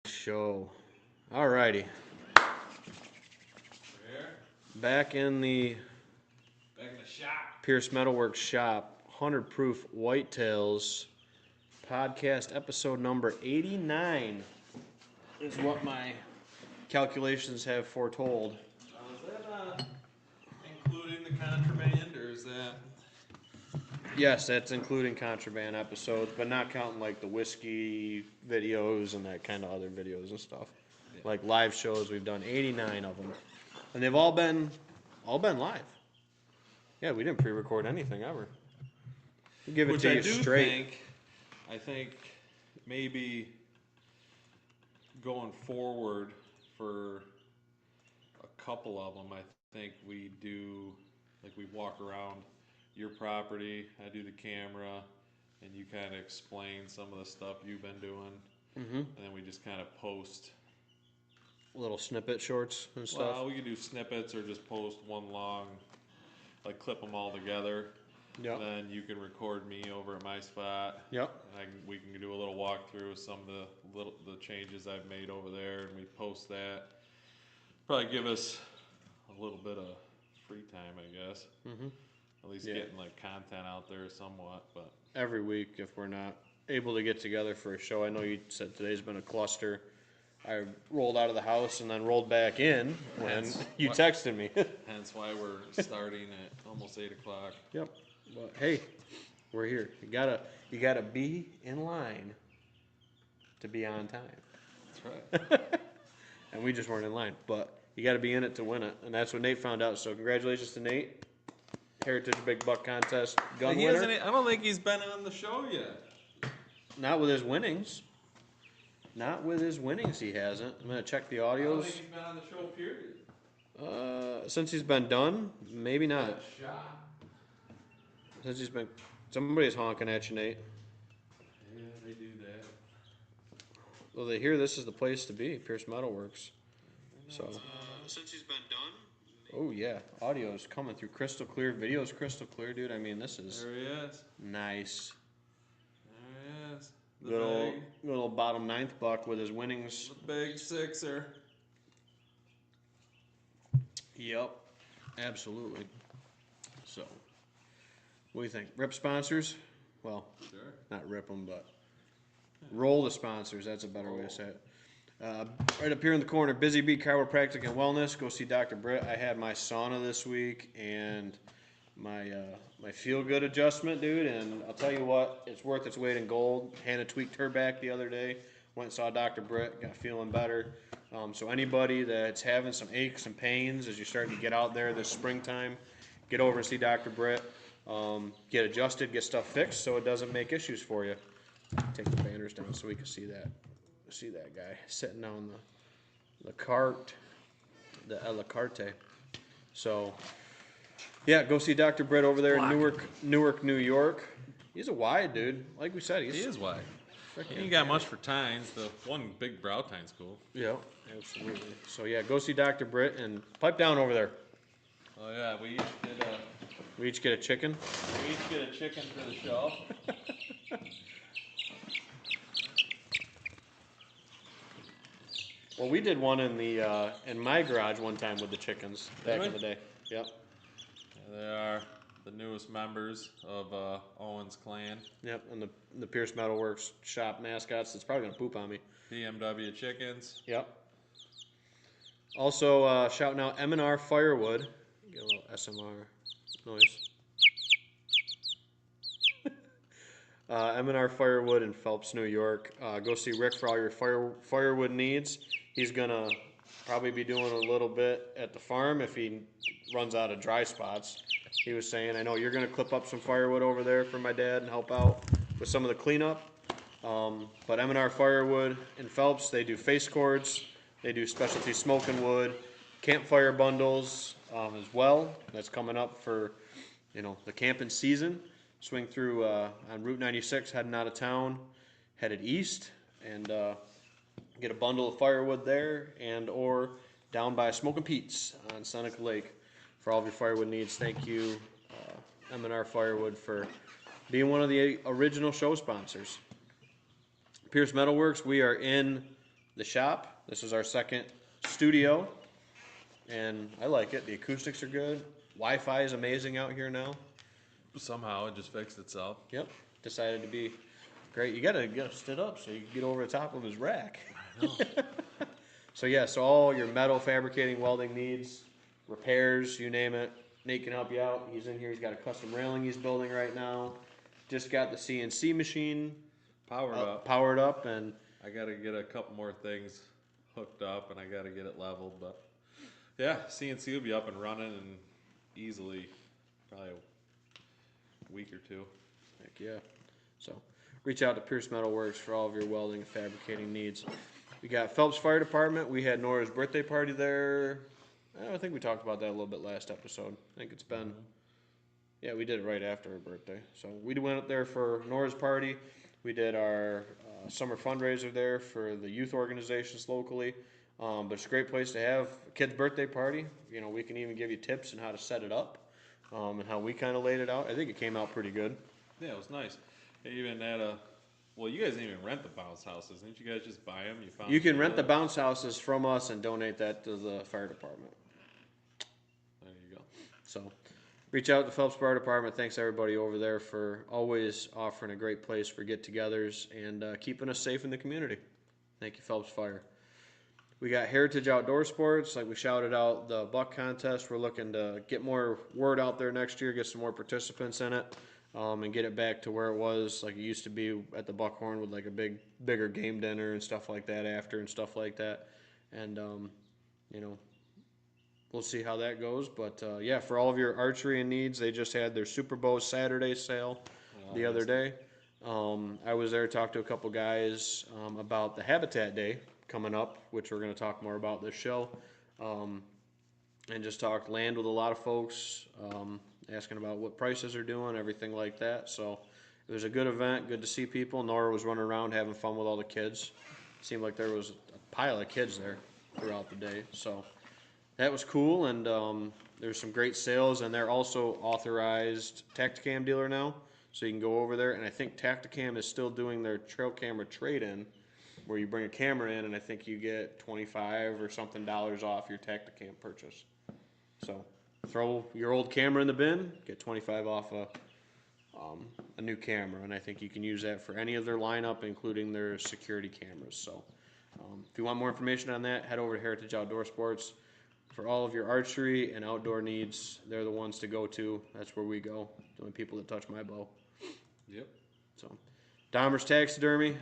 Show. Alrighty. Back in the shop. Pierce Metalworks shop, 100 Proof Whitetails podcast, episode number 89 is what my calculations have foretold. Is that including the contraband, or is that? Yes, that's including contraband episodes, but not counting like the whiskey videos and that kind of other videos and stuff. Yeah. Like live shows, we've done 89 of them, and they've all been live. Yeah, we didn't pre-record anything ever. We give it Which to I you do straight. I think maybe going forward for a couple of them, I think we do, like we walk around your property, I do the camera, and you kind of explain some of the stuff you've been doing, and then we just kind of post. Little snippet shorts and stuff. Well, we could do snippets or just post one long, like clip them all together. Yep. Then you can record me over at my spot. Yep. And we can do a little walkthrough of some of the changes I've made over there, and we post that. Probably give us a little bit of free time, I guess. At least getting like content out there somewhat. But Every week, if we're not able to get together for a show, I know you said today's been a cluster. I rolled out of the house and then rolled back in when you texted me. hence why we're starting at almost 8 o'clock. Yep. But hey, we're here. You gotta be in line to be on time. That's right. And we just weren't in line. But you gotta be in it to win it. And that's what Nate found out. So congratulations to Nate. Heritage Big Buck Contest gun winner. I don't think he's been on the show yet. Not with his winnings. Not with his winnings, he hasn't. I'm gonna check the I don't audios. think he's been on the show, period. Since he's been done, maybe not. Shot. Since he's been, somebody's honking at you, Nate. Yeah, they do that. Well, they hear this is the place to be, Pierce Metalworks. So. Since he's been done. Oh yeah, audio's coming through crystal clear, video's crystal clear, dude. I mean, this is There he is. nice. There he is. The Little bottom ninth buck with his winnings. The big sixer. Yep, absolutely. So, what do you think? Rip sponsors? Well, Sure. not rip them, but roll the sponsors. That's a better way to say it. Right up here in the corner, Busy Bee Chiropractic and Wellness. Go see Dr. Britt. I had my sauna this week and my feel good adjustment, dude. And I'll tell you what, it's worth its weight in gold. Hannah tweaked her back the other day. Went and saw Dr. Britt. Got feeling better. So anybody that's having some aches and pains as you're starting to get out there this springtime, get over and see Dr. Britt. Get adjusted, get stuff fixed so it doesn't make issues for you. Take the banners down so we can see that. See that guy sitting on the cart, the a la carte. So, yeah, go see Dr. Britt over there in Newark, New York. He's a wide dude. Like we said, He is wide. freaking- He ain't got much for tines. The one big brow tine's cool. Yeah, absolutely. So, yeah, go see Dr. Britt and pipe down over there. Oh yeah, we We each get a chicken. each get a chicken for the show. Well, we did one in my garage one time with the chickens back in the day. Yep. They are the newest members of Owen's clan. Yep, and the Pierce Metalworks shop mascots. It's probably gonna poop on me. BMW chickens. Yep. Also, shouting out M&R Firewood. Get a little SMR noise. M&R Firewood in Phelps, New York. Go see Rick for all your firewood needs. He's gonna probably be doing a little bit at the farm if he runs out of dry spots. He was saying, I know you're gonna clip up some firewood over there for my dad and help out with some of the cleanup. But M&R Firewood in Phelps, they do face cords, they do specialty smoking wood, campfire bundles as well. That's coming up for the camping season. Swing through on Route 96, heading out of town, headed east, and get a bundle of firewood there, and or down by Smoking Pete's on Seneca Lake for all of your firewood needs. Thank you, M&R Firewood, for being one of the original show sponsors. Pierce Metalworks, we are in the shop. This is our second studio, and I like it. The acoustics are good. Wi-Fi is amazing out here now. Somehow it just fixed itself. Yep, decided to be great. You gotta stood up so you can get over the top of his rack. I know. So all your metal fabricating, welding needs, repairs, you name it, Nate can help you out. He's in here. He's got a custom railing he's building right now. Just got the CNC machine powered up, and I got to get a couple more things hooked up, and I got to get it leveled. But yeah, CNC will be up and running and easily, probably a week or two. heck yeah. So reach out to Pierce Metal Works for all of your welding and fabricating needs. We got Phelps Fire Department. We had Nora's birthday party there. I think we talked about that a little bit last episode. I think it's been, yeah, we did it right after her birthday. So we went up there for Nora's party. We did our summer fundraiser there for the youth organizations locally. But it's a great place to have a kid's birthday party. You know, we can even give you tips on how to set it up and how we kind of laid it out. I think it came out pretty good. Yeah, it was nice. They even had well, you guys didn't even rent the bounce houses. Didn't you guys just buy them? You can rent the bounce houses from us and donate that to the fire department. There you go. So reach out to Phelps Fire Department. Thanks everybody over there for always offering a great place for get-togethers and keeping us safe in the community. Thank you, Phelps Fire. We got Heritage Outdoor Sports. Like we shouted out the buck contest. We're looking to get more word out there next year, get some more participants in it, and get it back to where it was like it used to be at the Buckhorn with like a bigger game dinner and stuff like that after and stuff like that. And, you know, we'll see how that goes. But, yeah, for all of your archery and needs, they just had their Super Bowl Saturday sale the other day. I was there, talked to a couple guys about the Habitat Day coming up, which we're going to talk more about this show, and just talked land with a lot of folks, asking about what prices are doing, everything like that. So it was a good event, good to see people. Nora was running around having fun with all the kids. Seemed like there was a pile of kids there throughout the day. So that was cool, and there's some great sales, and they're also authorized Tacticam dealer now, so you can go over there. And I think Tacticam is still doing their trail camera trade-in, where you bring a camera in, and I think you get $25 or something off your Tacticam purchase. So throw your old camera in the bin, get $25 off a new camera, and I think you can use that for any of their lineup, including their security cameras. So if you want more information on that, head over to Heritage Outdoor Sports. For all of your archery and outdoor needs, they're the ones to go to. That's where we go, the only people that touch my bow. Yep. So Dahmer's Taxidermy.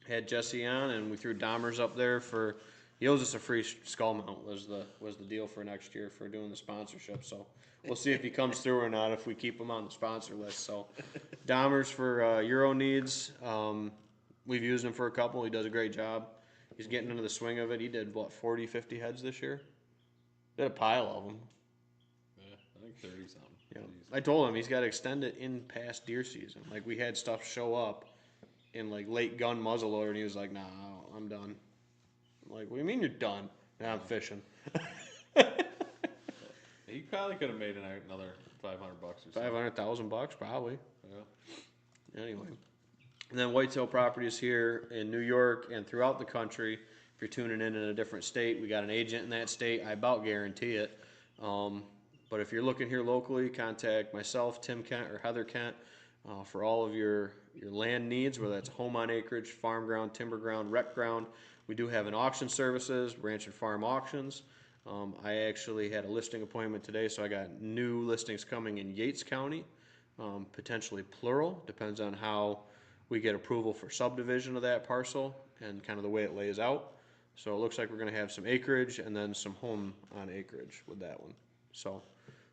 Had Jesse on, and we threw Dahmer's up there for. He owes us a free skull mount. Was the deal for next year for doing the sponsorship. So we'll see if he comes through or not. If we keep him on the sponsor list. So Dahmer's for Euro needs. We've used him for a couple. He does a great job. He's getting into the swing of it. He did 40, 50 heads this year. Did a pile of them. Yeah, I think 30 something. Yeah. I told him he's got to extend it in past deer season. Like we had stuff show up in like late gun muzzleloader, and he was like, "Nah, I'm done." I'm like, "What do you mean you're done?" "Nah, I'm fishing." He probably could have made another $500 or something. $500,000 probably. Yeah. Anyway, and then Whitetail Properties here in New York and throughout the country. If you're tuning in a different state, we got an agent in that state. I about guarantee it. But if you're looking here locally, contact myself, Tim Kent, or Heather Kent for all of your land needs, whether that's home on acreage, farm ground, timber ground, rec ground. We do have an auction services, ranch and farm auctions. I actually had a listing appointment today, so I got new listings coming in Yates County, potentially plural, depends on how we get approval for subdivision of that parcel and kind of the way it lays out. So it looks like we're going to have some acreage and then some home on acreage with that one. So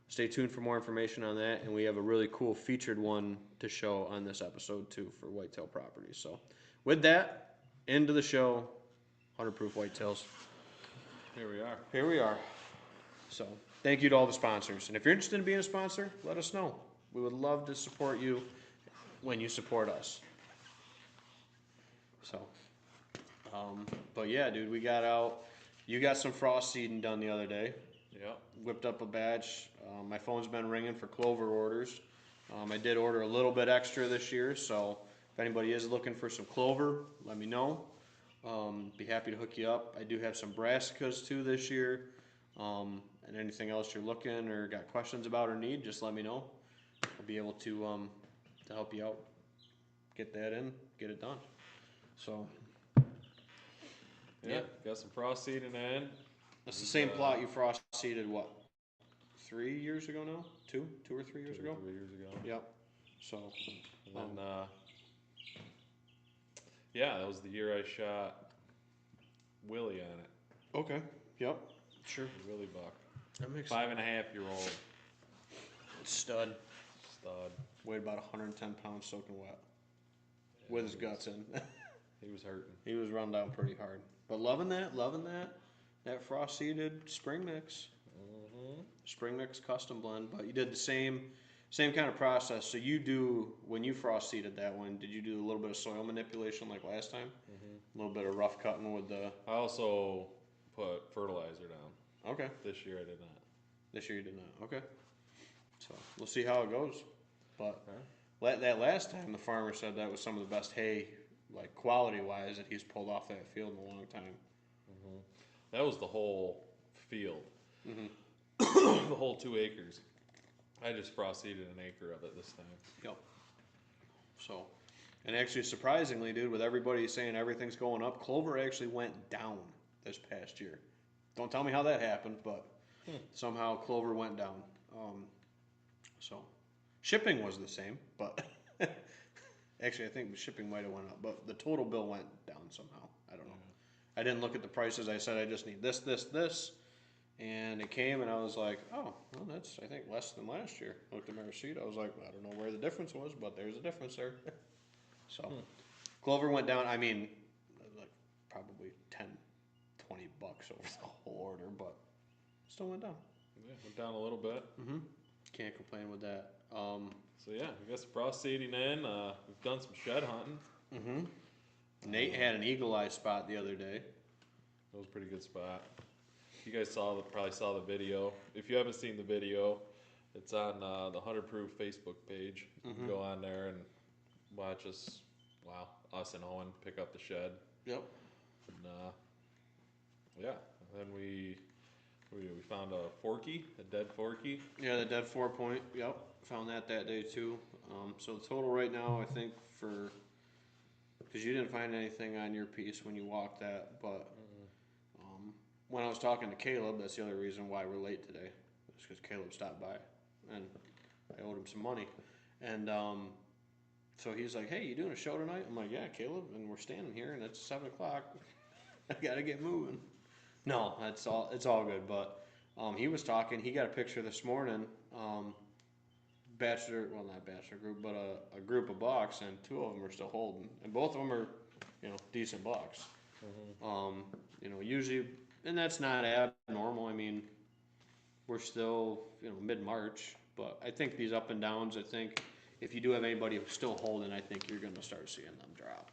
stay tuned for more information on that, and we have a really cool featured one to show on this episode too for Whitetail Properties. So with that, into the show, 100 Proof Whitetails. Here we are. So thank you to all the sponsors. And if you're interested in being a sponsor, let us know. We would love to support you when you support us. So, but yeah, dude, we got out. You got some frost seeding done the other day. Yep. Whipped up a batch. My phone's been ringing for clover orders. I did order a little bit extra this year, so if anybody is looking for some clover, let me know. Be happy to hook you up. I do have some brassicas too this year. And anything else you're looking or got questions about or need, just let me know. I'll be able to help you out. Get that in, get it done. So Yeah, got some frost seeding in. that's the same plot you frost seeded what? 3 years ago now? Two or 3 years ago? 3 years ago. Yep. So And then, yeah, that was the year I shot Willie on it. okay. Yep. Sure. The Willie buck. That makes 5.5-year-old stud. stud. Weighed about 110 pounds soaking wet. With his guts in. He was hurting. He was run down pretty hard. But loving that. That frost seeded spring mix. Mm-hmm. Spring mix custom blend. But you did the same kind of process. So you do, when you frost seeded that one, did you do a little bit of soil manipulation like last time? Mm-hmm. A little bit of rough cutting with the... I also put fertilizer down. Okay. This year I did not. This year you did not. Okay. So we'll see how it goes. But that last time the farmer said that was some of the best hay, like quality-wise, that he's pulled off that field in a long time. Mm-hmm. That was the whole field. Mm-hmm. The whole 2 acres. I just frost seeded an acre of it this time. Yep. So, and actually, surprisingly, dude, with everybody saying everything's going up, clover actually went down this past year. Don't tell me how that happened, but somehow clover went down. So, shipping was the same, but actually, I think the shipping might have went up, but the total bill went down somehow. I don't know. I didn't look at the prices. I said I just need this, and it came, and I was like, oh, well, that's I think less than last year. I looked at my receipt. I was like, I don't know where the difference was, but there's a difference there. So, clover went down. I mean, like probably 10, 20 bucks over the whole order, but still went down. Yeah, went down a little bit. Mm-hmm. Can't complain with that. So yeah, we got some frost seeding in. We've done some shed hunting. Mm-hmm. Nate had an eagle eye spot the other day. That was a pretty good spot. You guys probably saw the video. If you haven't seen the video, it's on the Hunter Proof Facebook page. You can go on there and watch us. Wow, us and Owen pick up the shed. Yep. And yeah, and then we found a forky, a dead forky. Yeah, the dead 4-point. Yep, found that day too. So the total right now, I think because you didn't find anything on your piece when you walked that, but when I was talking to Caleb, that's the other reason why we're late today. It's because Caleb stopped by, and I owed him some money, and so he's like, "Hey, you doing a show tonight?" I'm like, "Yeah, Caleb," and we're standing here, and it's 7 o'clock. I gotta get moving. No, it's all good. But he was talking. He got a picture this morning. Not bachelor group, but a group of bucks, and 2 of them are still holding, and both of them are, decent bucks. Usually, and that's not abnormal. I mean, we're still, mid-March, but I think these up and downs. I think if you do have anybody who's still holding, I think you're going to start seeing them drop.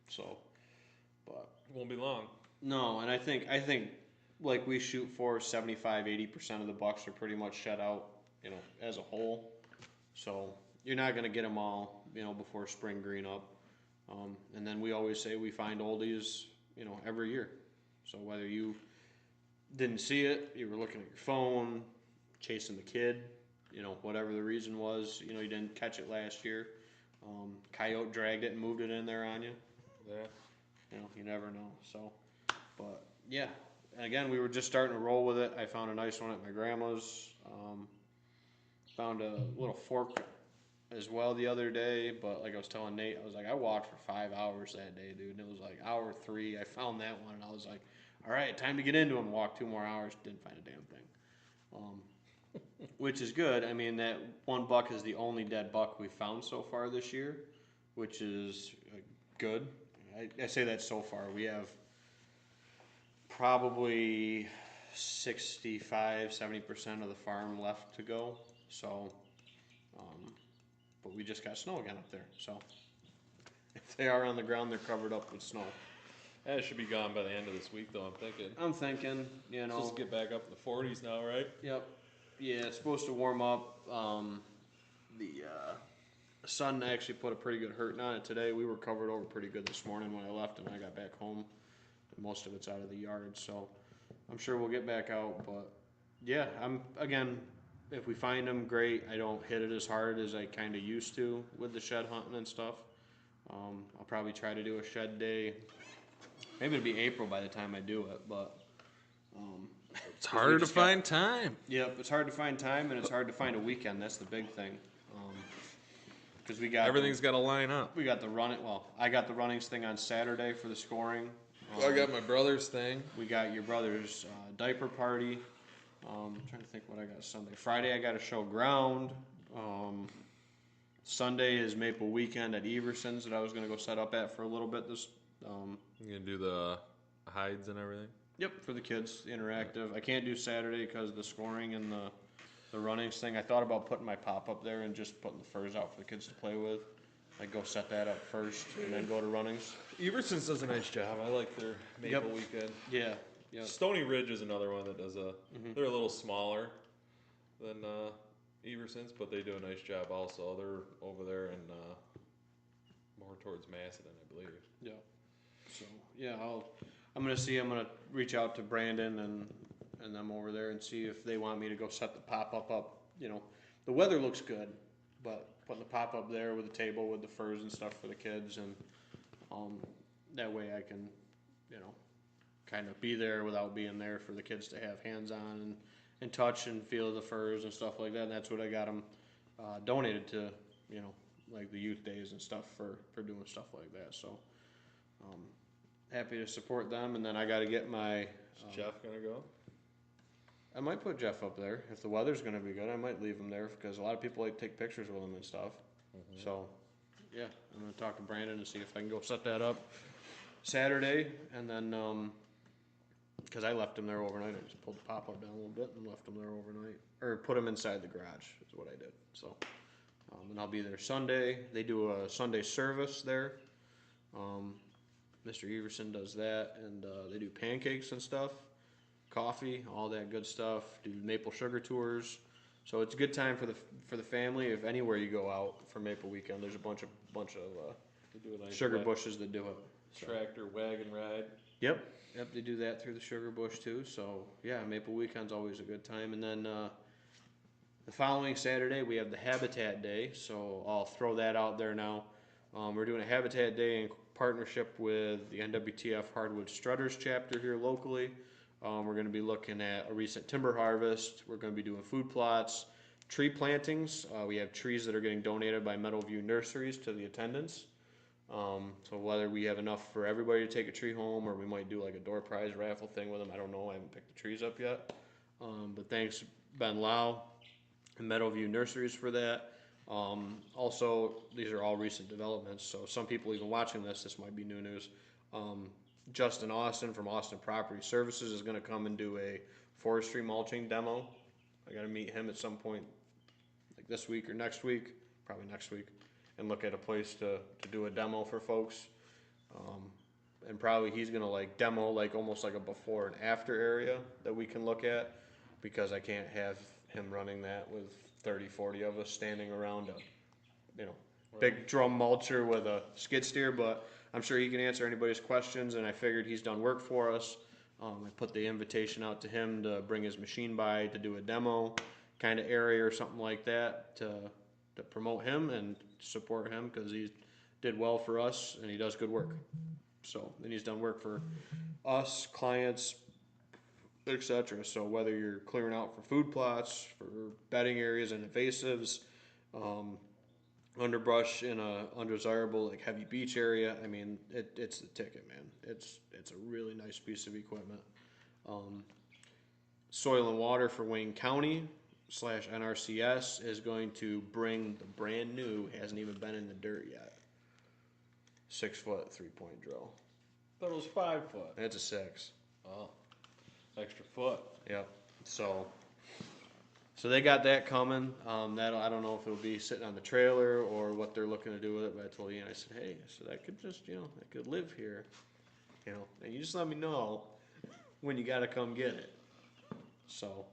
So, but It won't be long. no, and I think like we shoot for 75-80% of the bucks are pretty much shut out, as a whole. So you're not going to get them all, before spring green up. And then we always say we find oldies, every year. So whether you didn't see it, you were looking at your phone, chasing the kid, whatever the reason was, you didn't catch it last year. Coyote dragged it and moved it in there on you. Yeah. You never know. So, but yeah, and again, we were just starting to roll with it. I found a nice one at my grandma's. Found a little fork as well the other day, but like I was telling Nate, I was like, I walked for 5 hours that day, dude. And it was like hour 3. I found that one, and I was like, all right, time to get into them. Walked 2 more hours, didn't find a damn thing. Which is good. I mean, that 1 buck is the only dead buck we've found so far this year, which is good. I say that so far. We have probably 65-70% of the farm left to go. So, but we just got snow again up there. So, if they are on the ground, they're covered up with snow. It should be gone by the end of this week, though. I'm thinking, Supposed to get back up in the 40s now, right? Yep. Yeah, it's supposed to warm up. The sun actually put a pretty good hurting on it today. We were covered over pretty good this morning when I left and I got back home. And most of it's out of the yard, so I'm sure we'll get back out. But yeah, if we find them, great. I don't hit it as hard as I kind of used to with the shed hunting and stuff. I'll probably try to do a shed day. Maybe it'll be April by the time I do it, but It's harder to find time. Yep, it's hard to find time, and it's hard to find a weekend. That's the big thing. Because Everything's got to line up. We got the running. Well, I got the runnings thing on Saturday for the scoring. I got my brother's thing. We got your brother's diaper party. I'm trying to think what I got Sunday. Friday I got a show ground. Sunday is Maple Weekend at Everson's that I was going to go set up at for a little bit. You gonna do the hides and everything? Yep, for the kids, the interactive. I can't do Saturday because of the scoring and the runnings thing. I thought about putting my pop-up there and just putting the furs out for the kids to play with. I'd go set that up first and then go to runnings. Everson's does a nice job. I like their Maple Weekend. Yeah. Yep. Stony Ridge is another one that does they're a little smaller than Everson's, but they do a nice job also. They're over there in more towards Macedon, I believe. Yeah. So yeah, I'm gonna reach out to Brandon and them over there and see if they want me to go set the pop-up up. You know, the weather looks good, but putting the pop-up there with the table with the furs and stuff for the kids, and that way I can, you know, kind of be there without being there for the kids to have hands on and touch and feel the furs and stuff like that. And that's what I got them donated to, you know, like the youth days and stuff for doing stuff like that. So happy to support them. And then I got to get my. Is Jeff gonna go? I might put Jeff up there if the weather's gonna be good. I might leave him there because a lot of people like to take pictures with him and stuff. Mm-hmm. So yeah, I'm gonna talk to Brandon and see if I can go set that up Saturday, and then because I left him there overnight. I just pulled the pop-up down a little bit and left him there overnight, or put him inside the garage is what I did. So and I'll be there Sunday. They do a Sunday service there. Mr. Everson does that, and they do pancakes and stuff, coffee, all that good stuff. Do maple sugar tours. So it's a good time for the family. If anywhere you go out for Maple Weekend, there's a bunch of They do a nice sugar bushes that do it. So. Tractor wagon ride. Yep, they do that through the sugar bush too. So yeah, Maple Weekend's always a good time. And then the following Saturday we have the Habitat Day. So I'll throw that out there now. We're doing a Habitat Day in partnership with the NWTF Hardwood Strutters chapter here locally. We're going to be looking at a recent timber harvest. We're going to be doing food plots, tree plantings. We have trees that are getting donated by Meadowview Nurseries to the attendants. So whether we have enough for everybody to take a tree home, or we might do like a door prize raffle thing with them, I don't know. I haven't picked the trees up yet. But thanks Ben Lau and Meadowview Nurseries for that. Also, these are all recent developments, so some people even watching this might be new news. Justin Austin from Austin Property Services is going to come and do a forestry mulching demo. I got to meet him at some point, like this week or next week, probably next week, and look at a place to do a demo for folks. And probably he's going to like demo like almost like a before and after area that we can look at, because I can't have him running that with 30, 40 of us standing around a, big drum mulcher with a skid steer, but I'm sure he can answer anybody's questions, and I figured he's done work for us. I put the invitation out to him to bring his machine by to do a demo kind of area or something like that to promote him and support him, because he did well for us and he does good work. So, and he's done work for us, clients, etc. So whether you're clearing out for food plots, for bedding areas and invasives, underbrush in a undesirable like heavy beach area, I mean it's the ticket, man. It's a really nice piece of equipment. Soil and Water for Wayne County / NRCS is going to bring the brand new, hasn't even been in the dirt yet, 6 foot 3-point drill. I thought it was 5 foot. It's a 6. Oh. Extra foot. Yep. So they got that coming. That I don't know if it'll be sitting on the trailer or what they're looking to do with it. But I told Ian, I said, hey, so that could just, that could live here, and you just let me know when you got to come get it. So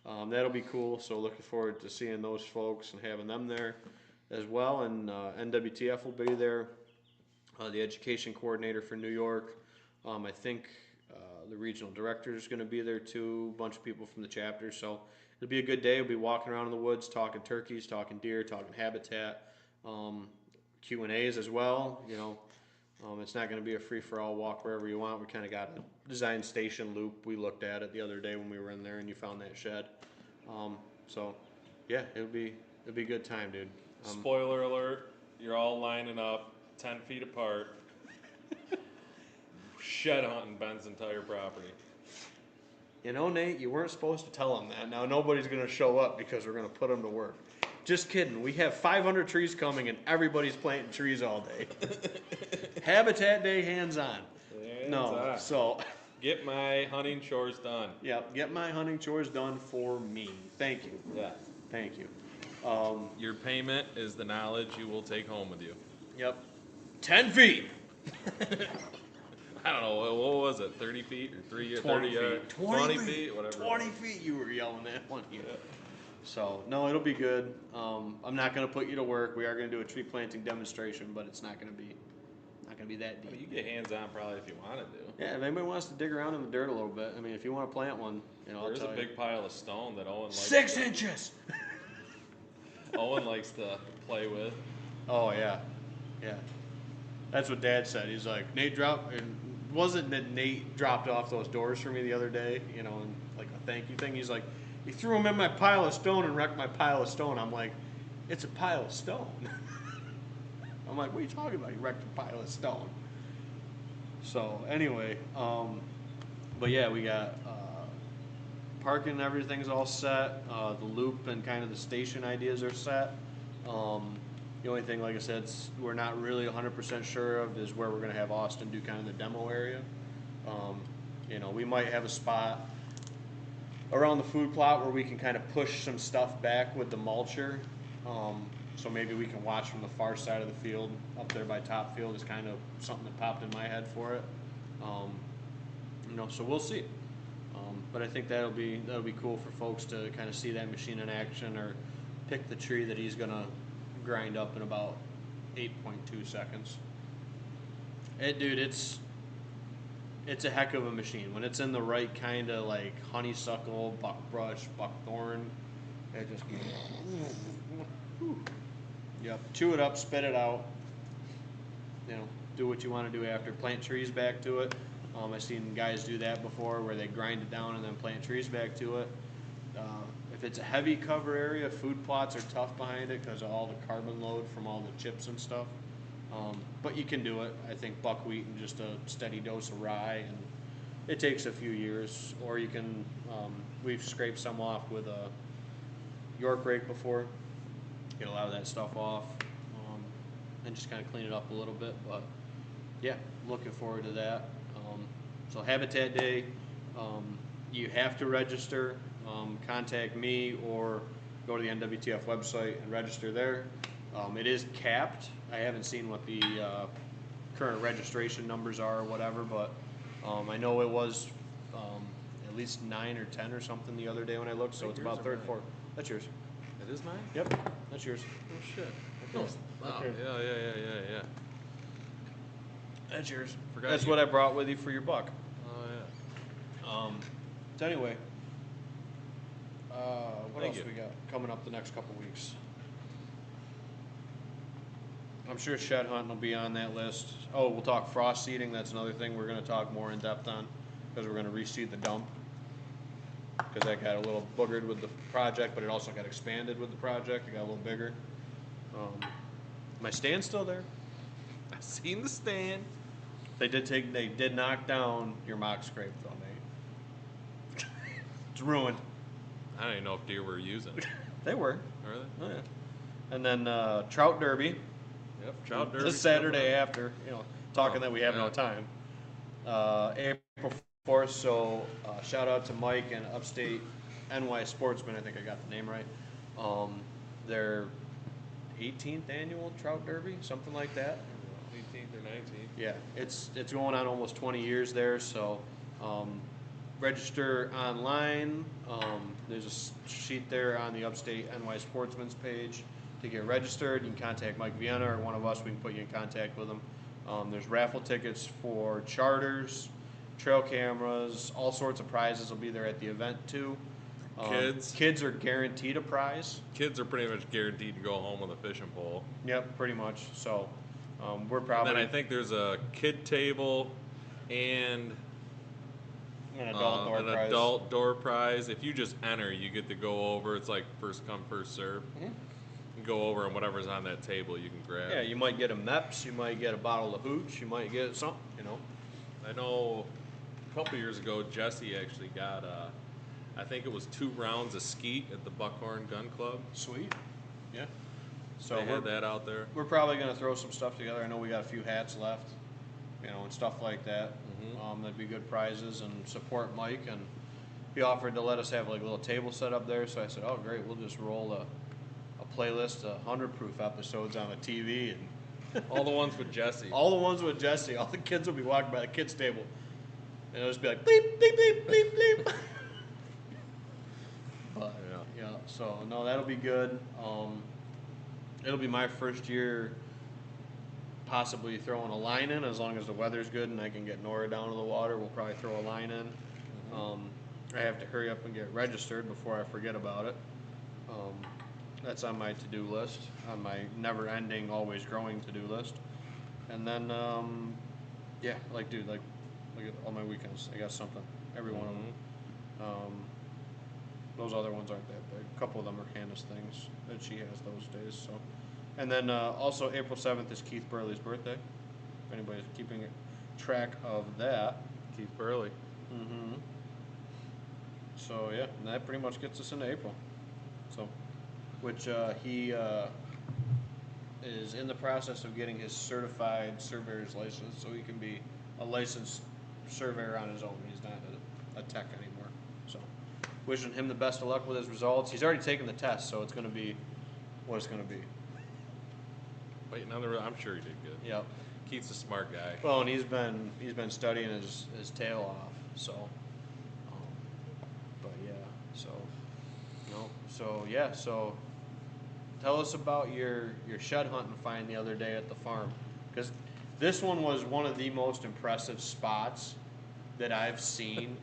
that'll be cool. So looking forward to seeing those folks and having them there. as well, and NWTF will be there. The education coordinator for New York. I think the regional director is going to be there too. A bunch of people from the chapter. So it'll be a good day. We'll be walking around in the woods, talking turkeys, talking deer, talking habitat, Q&As as well. It's not going to be a free-for-all walk wherever you want. We kind of got a design station loop. We looked at it the other day when we were in there, and you found that shed. So yeah, it'll be a good time, dude. Spoiler alert: you're all lining up 10 feet apart, shed hunting Ben's entire property. Nate, you weren't supposed to tell them that. Now nobody's going to show up because we're going to put them to work. Just kidding. We have 500 trees coming, and everybody's planting trees all day. Habitat Day, hands-on. So get my hunting chores done. Yep, get my hunting chores done for me. Thank you. Yeah. Thank you. Your payment is the knowledge you will take home with you. Yep. 10 feet. I don't know, what was it, 30 feet or 20 feet? 20 feet, whatever. 20 feet you were yelling at one. Yeah. So, no, it'll be good. I'm not going to put you to work. We are going to do a tree planting demonstration, but it's not going to be that deep. I mean, you get hands-on probably if you wanted to. Yeah, if anybody wants to dig around in the dirt a little bit, I mean, if you want to plant one, There's a big pile of stone that Owen likes. 6 inches! Owen likes to play with. Oh, yeah. Yeah. That's what Dad said. He's like, Nate dropped, and wasn't that Nate dropped off those doors for me the other day, and like a thank you thing. He's like, you threw them in my pile of stone and wrecked my pile of stone. I'm like, it's a pile of stone. I'm like, what are you talking about? You wrecked a pile of stone. So anyway, but yeah, we got parking and everything's all set. The loop and kind of the station ideas are set. The only thing, like I said, we're not really 100% sure of is where we're going to have Austin do kind of the demo area. We might have a spot around the food plot where we can kind of push some stuff back with the mulcher. So maybe we can watch from the far side of the field up there by top field is kind of something that popped in my head for it. So we'll see. But I think that'll be cool for folks to kind of see that machine in action or pick the tree that he's gonna grind up in about 8.2 seconds. Dude, it's a heck of a machine. When it's in the right kind of like honeysuckle, buckbrush, buckthorn, it just yep, chew it up, spit it out. Do what you want to do after. Plant trees back to it. I've seen guys do that before where they grind it down and then plant trees back to it. If it's a heavy cover area, food plots are tough behind it because of all the carbon load from all the chips and stuff. But you can do it. I think buckwheat and just a steady dose of rye, and it takes a few years. Or you can, we've scraped some off with a York rake before, get a lot of that stuff off, and just kind of clean it up a little bit. But yeah, looking forward to that. So Habitat Day, you have to register. Contact me or go to the NWTF website and register there. It is capped. I haven't seen what the current registration numbers are or whatever, but I know it was at least 9 or 10 or something the other day when I looked, so it's about third, fourth. That's yours. It is 9? Yep, that's yours. Oh shit. No, Wow. okay. Yeah. That's yours. Forgot That's you. what I brought with you for your buck. Oh yeah. So anyway, what Thank else you. we got coming up the next couple weeks? I'm sure shed hunting will be on that list. Oh, we'll talk frost seeding. That's another thing we're going to talk more in depth on because we're going to reseed the dump because that got a little boogered with the project, but it also got expanded with the project. It got a little bigger. My stand's still there. I've seen the stand. They did knock down your mock scrape though, Nate. It's ruined. I don't even know if deer were using it. They were. Are they? Oh, yeah. And then trout derby. Yep. Trout derby. This Saturday after, talking that we have no yeah. time. April 4th, so shout out to Mike and Upstate NY Sportsman, I think I got the name right. Their 18th annual trout derby, something like that. 18th or 19th. Yeah, it's going on almost 20 years there, so register online. There's a sheet there on the Upstate NY Sportsman's page. to get registered, you can contact Mike Vienna or one of us. We can put you in contact with them. There's raffle tickets for charters, trail cameras, all sorts of prizes will be there at the event too. Kids are guaranteed a prize. Kids are pretty much guaranteed to go home with a fishing pole. Yep, pretty much. So we're probably. And then I think there's a kid table and an adult door prize. If you just enter, you get to go over. It's like first come, first serve. Mm-hmm. You go over and whatever's on that table you can grab. Yeah, you might get a Meps, you might get a bottle of hooch, you might get something, I know a couple years ago Jesse actually got I think it was 2 rounds of skeet at the Buckhorn Gun Club. Sweet. Yeah. So they had that out there. We're probably going to throw some stuff together. I know we got a few hats left, and stuff like that. Mm-hmm. That'd be good prizes and support Mike. And he offered to let us have like a little table set up there. So I said, oh, great. We'll just roll a playlist of 100 proof episodes on a TV. And all the ones with Jesse. All the ones with Jesse. All the kids will be walking by the kids' table. And it'll just be like, bleep, bleep, bleep, bleep, bleep. But, yeah, so, no, that'll be good. It'll be my first year possibly throwing a line in, as long as the weather's good and I can get Nora down to the water. We'll probably throw a line in. Mm-hmm. I have to hurry up and get registered before I forget about it. That's on my to-do list, on my never-ending, always growing to-do list. And then, yeah, look at all my weekends. I got something, every one of them. Those other ones aren't that big. A couple of them are Hannah's things that she has those days. So, and then also April 7th is Keith Burley's birthday. If anybody's keeping track of that. Keith Burley. Mm-hmm. So yeah, and that pretty much gets us into April. So, which he is in the process of getting his certified surveyor's license, so he can be a licensed surveyor on his own. He's not a tech anymore. So, wishing him the best of luck with his results. He's already taken the test, so it's going to be what it's going to be. Wait, I'm sure he did good. Yep. Keith's a smart guy. Well, and he's been studying his tail off. So, but yeah. So tell us about your shed hunting find the other day at the farm, because this one was one of the most impressive spots that I've seen.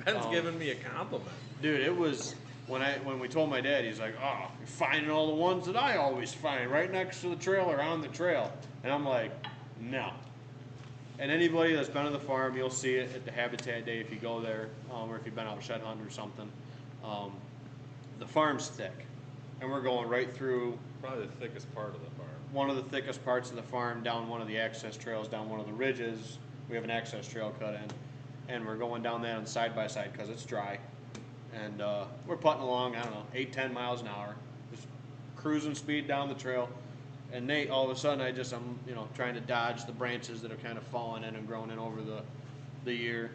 Ben's giving me a compliment. Dude, it was when we told my dad, he's like, "Oh, you're finding all the ones that I always find right next to the trail or on the trail," and I'm like, "No." And anybody that's been to the farm, you'll see it at the Habitat Day if you go there, or if you've been out shed hunting or something. The farm's thick, and we're going right through. Probably the thickest part of the farm. One of the thickest parts of the farm, down one of the access trails, down one of the ridges. We have an access trail cut in, and we're going down that on side by side because it's dry. And we're putting along, 8-10 miles an hour, just cruising speed down the trail. And Nate, all of a sudden, I'm trying to dodge the branches that have kind of fallen in and grown in over the year.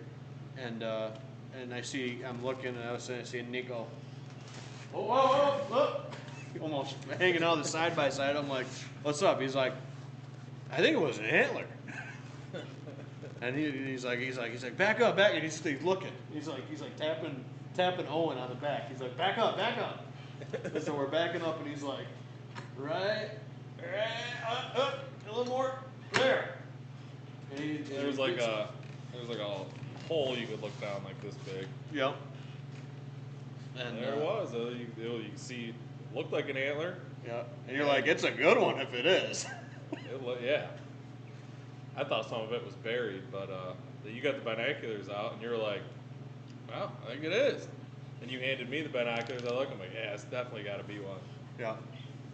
And I'm looking and I see Nate go, whoa, look, almost hanging out the side by side. I'm like, what's up? He's like, I think it was an antler. And he's like, back up, and he's looking. He's like tapping Owen on the back. He's like, back up. And so we're backing up, and he's like, right, up, a little more, there. And there was like a hole you could look down like this big. Yep. And there it was. You can see, it looked like an antler. Yeah. And you're like, it's a good one if it is. Yeah. I thought some of it was buried, but you got the binoculars out, and you're like, well, I think it is. And you handed me the binoculars. I look, I'm like, yeah, it's definitely got to be one. Yeah.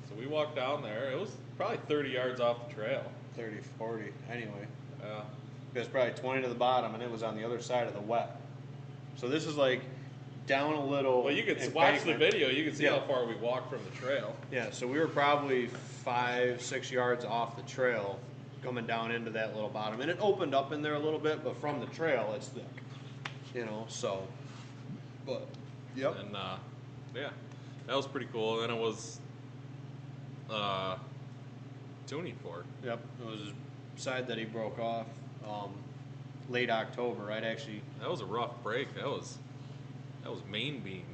So we walked down there. It was probably 30 yards off the trail. 30, 40, anyway. Yeah. It was probably 20 to the bottom, and it was on the other side of the wet. So this is like down a little. Well, you could watch the video. You can see how far we walked from the trail. Yeah, so we were probably 5-6 yards off the trail coming down into that little bottom. And it opened up in there a little bit, but from the trail, it's thick. So. But, yep. And, yeah, that was pretty cool. And it was tuning fork. Yep, it was his side that he broke off late October. That was a rough break. That was main beam.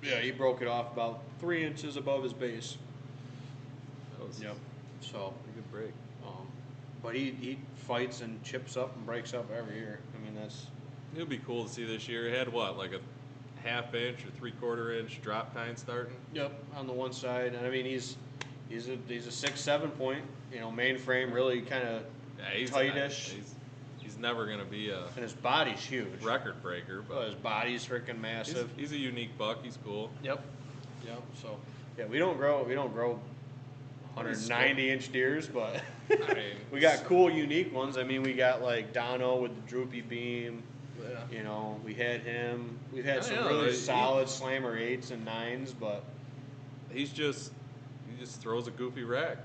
Yeah, he broke it off about 3 inches above his base. That was Yep. So, a good break. but he fights and chips up and breaks up every year. I mean, that's It would be cool to see this year. It had what, like a ½ inch or 3/4 inch drop tine starting? yep on the one side, and I mean he's a 6-7 point, mainframe, really kind of Yeah, he's tightish, he's never gonna be a and his body's huge. record breaker, Well, but his body's freaking massive. he's a unique buck. He's cool. Yep. So yeah, we don't grow 190-inch deers, but I mean, we got cool, unique ones. I mean, we got like Dono with the droopy beam. yeah. We had him. We've had I some know, really right? solid slammer 8s and 9s, but he just throws a goofy rack.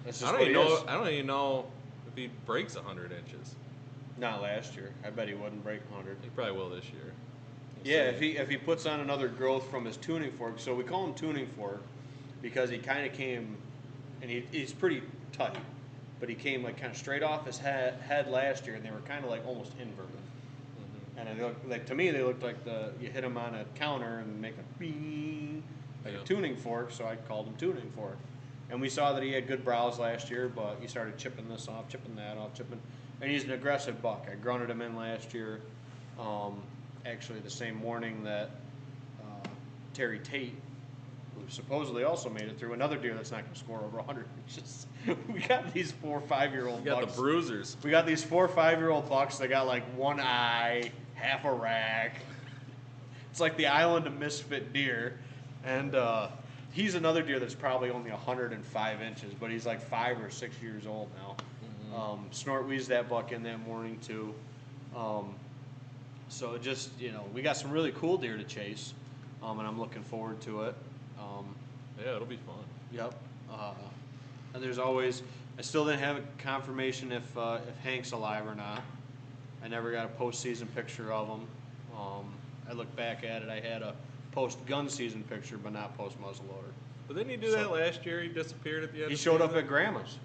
that's I just don't what even he know. is. I don't even know if he breaks 100 inches. Not last year. I bet he wouldn't break 100. He probably will this year. We'll Yeah, see. if he puts on another growth from his tuning fork. So we call him tuning fork because he kind of came, and he's pretty tight, but he came like kind of straight off his head last year, and they were kind of like almost inverted. And it looked, like, to me, they looked like you hit them on a counter and make a bing, like a tuning fork. So I called him tuning fork. And we saw that he had good brows last year, but he started chipping this off, chipping that off, and he's an aggressive buck. I grunted him in last year. Actually, the same morning that Terry Tate, who supposedly also made it through, another deer that's not going to score over 100 inches. We got these 4 or 5-year-old You got bucks. the bruisers. We got these 4 or 5-year-old bucks that got like one eye, half a rack. It's like the island of misfit deer. And he's another deer that's probably only 105 inches, but he's like 5 or 6 years old now. Snort wheezed that buck in that morning too. So it just, we got some really cool deer to chase, and I'm looking forward to it. Yeah, it'll be fun. Yep. And there's always, I still didn't have a confirmation if Hank's alive or not. I never got a postseason picture of him. I looked back at it. I had a post-gun season picture, but not post-muzzleloader. But didn't he do that last year? He disappeared at the end. He of showed the up season? at Grandma's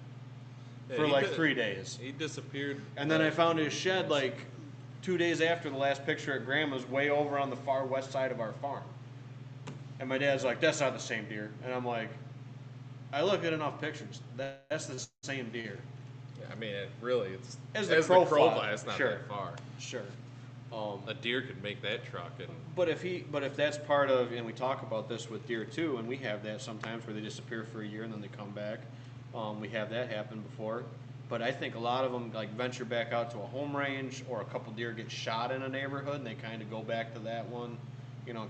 Yeah, for he like did- 3 days. He disappeared. And then I found his shed like 2 days after the last picture at Grandma's, way over on the far west side of our farm. And my dad's like, "That's not the same deer." And I'm like, "I look at enough pictures. That's the same deer." Yeah, I mean, it's As the crow flies, flies, it's not sure. that far. Sure. A deer could make that truck, and But if that's part of, and we talk about this with deer too, and we have that sometimes where they disappear for a year and then they come back. We have that happen before. But I think a lot of them like venture back out to a home range, or a couple deer get shot in a neighborhood and they kind of go back to that one,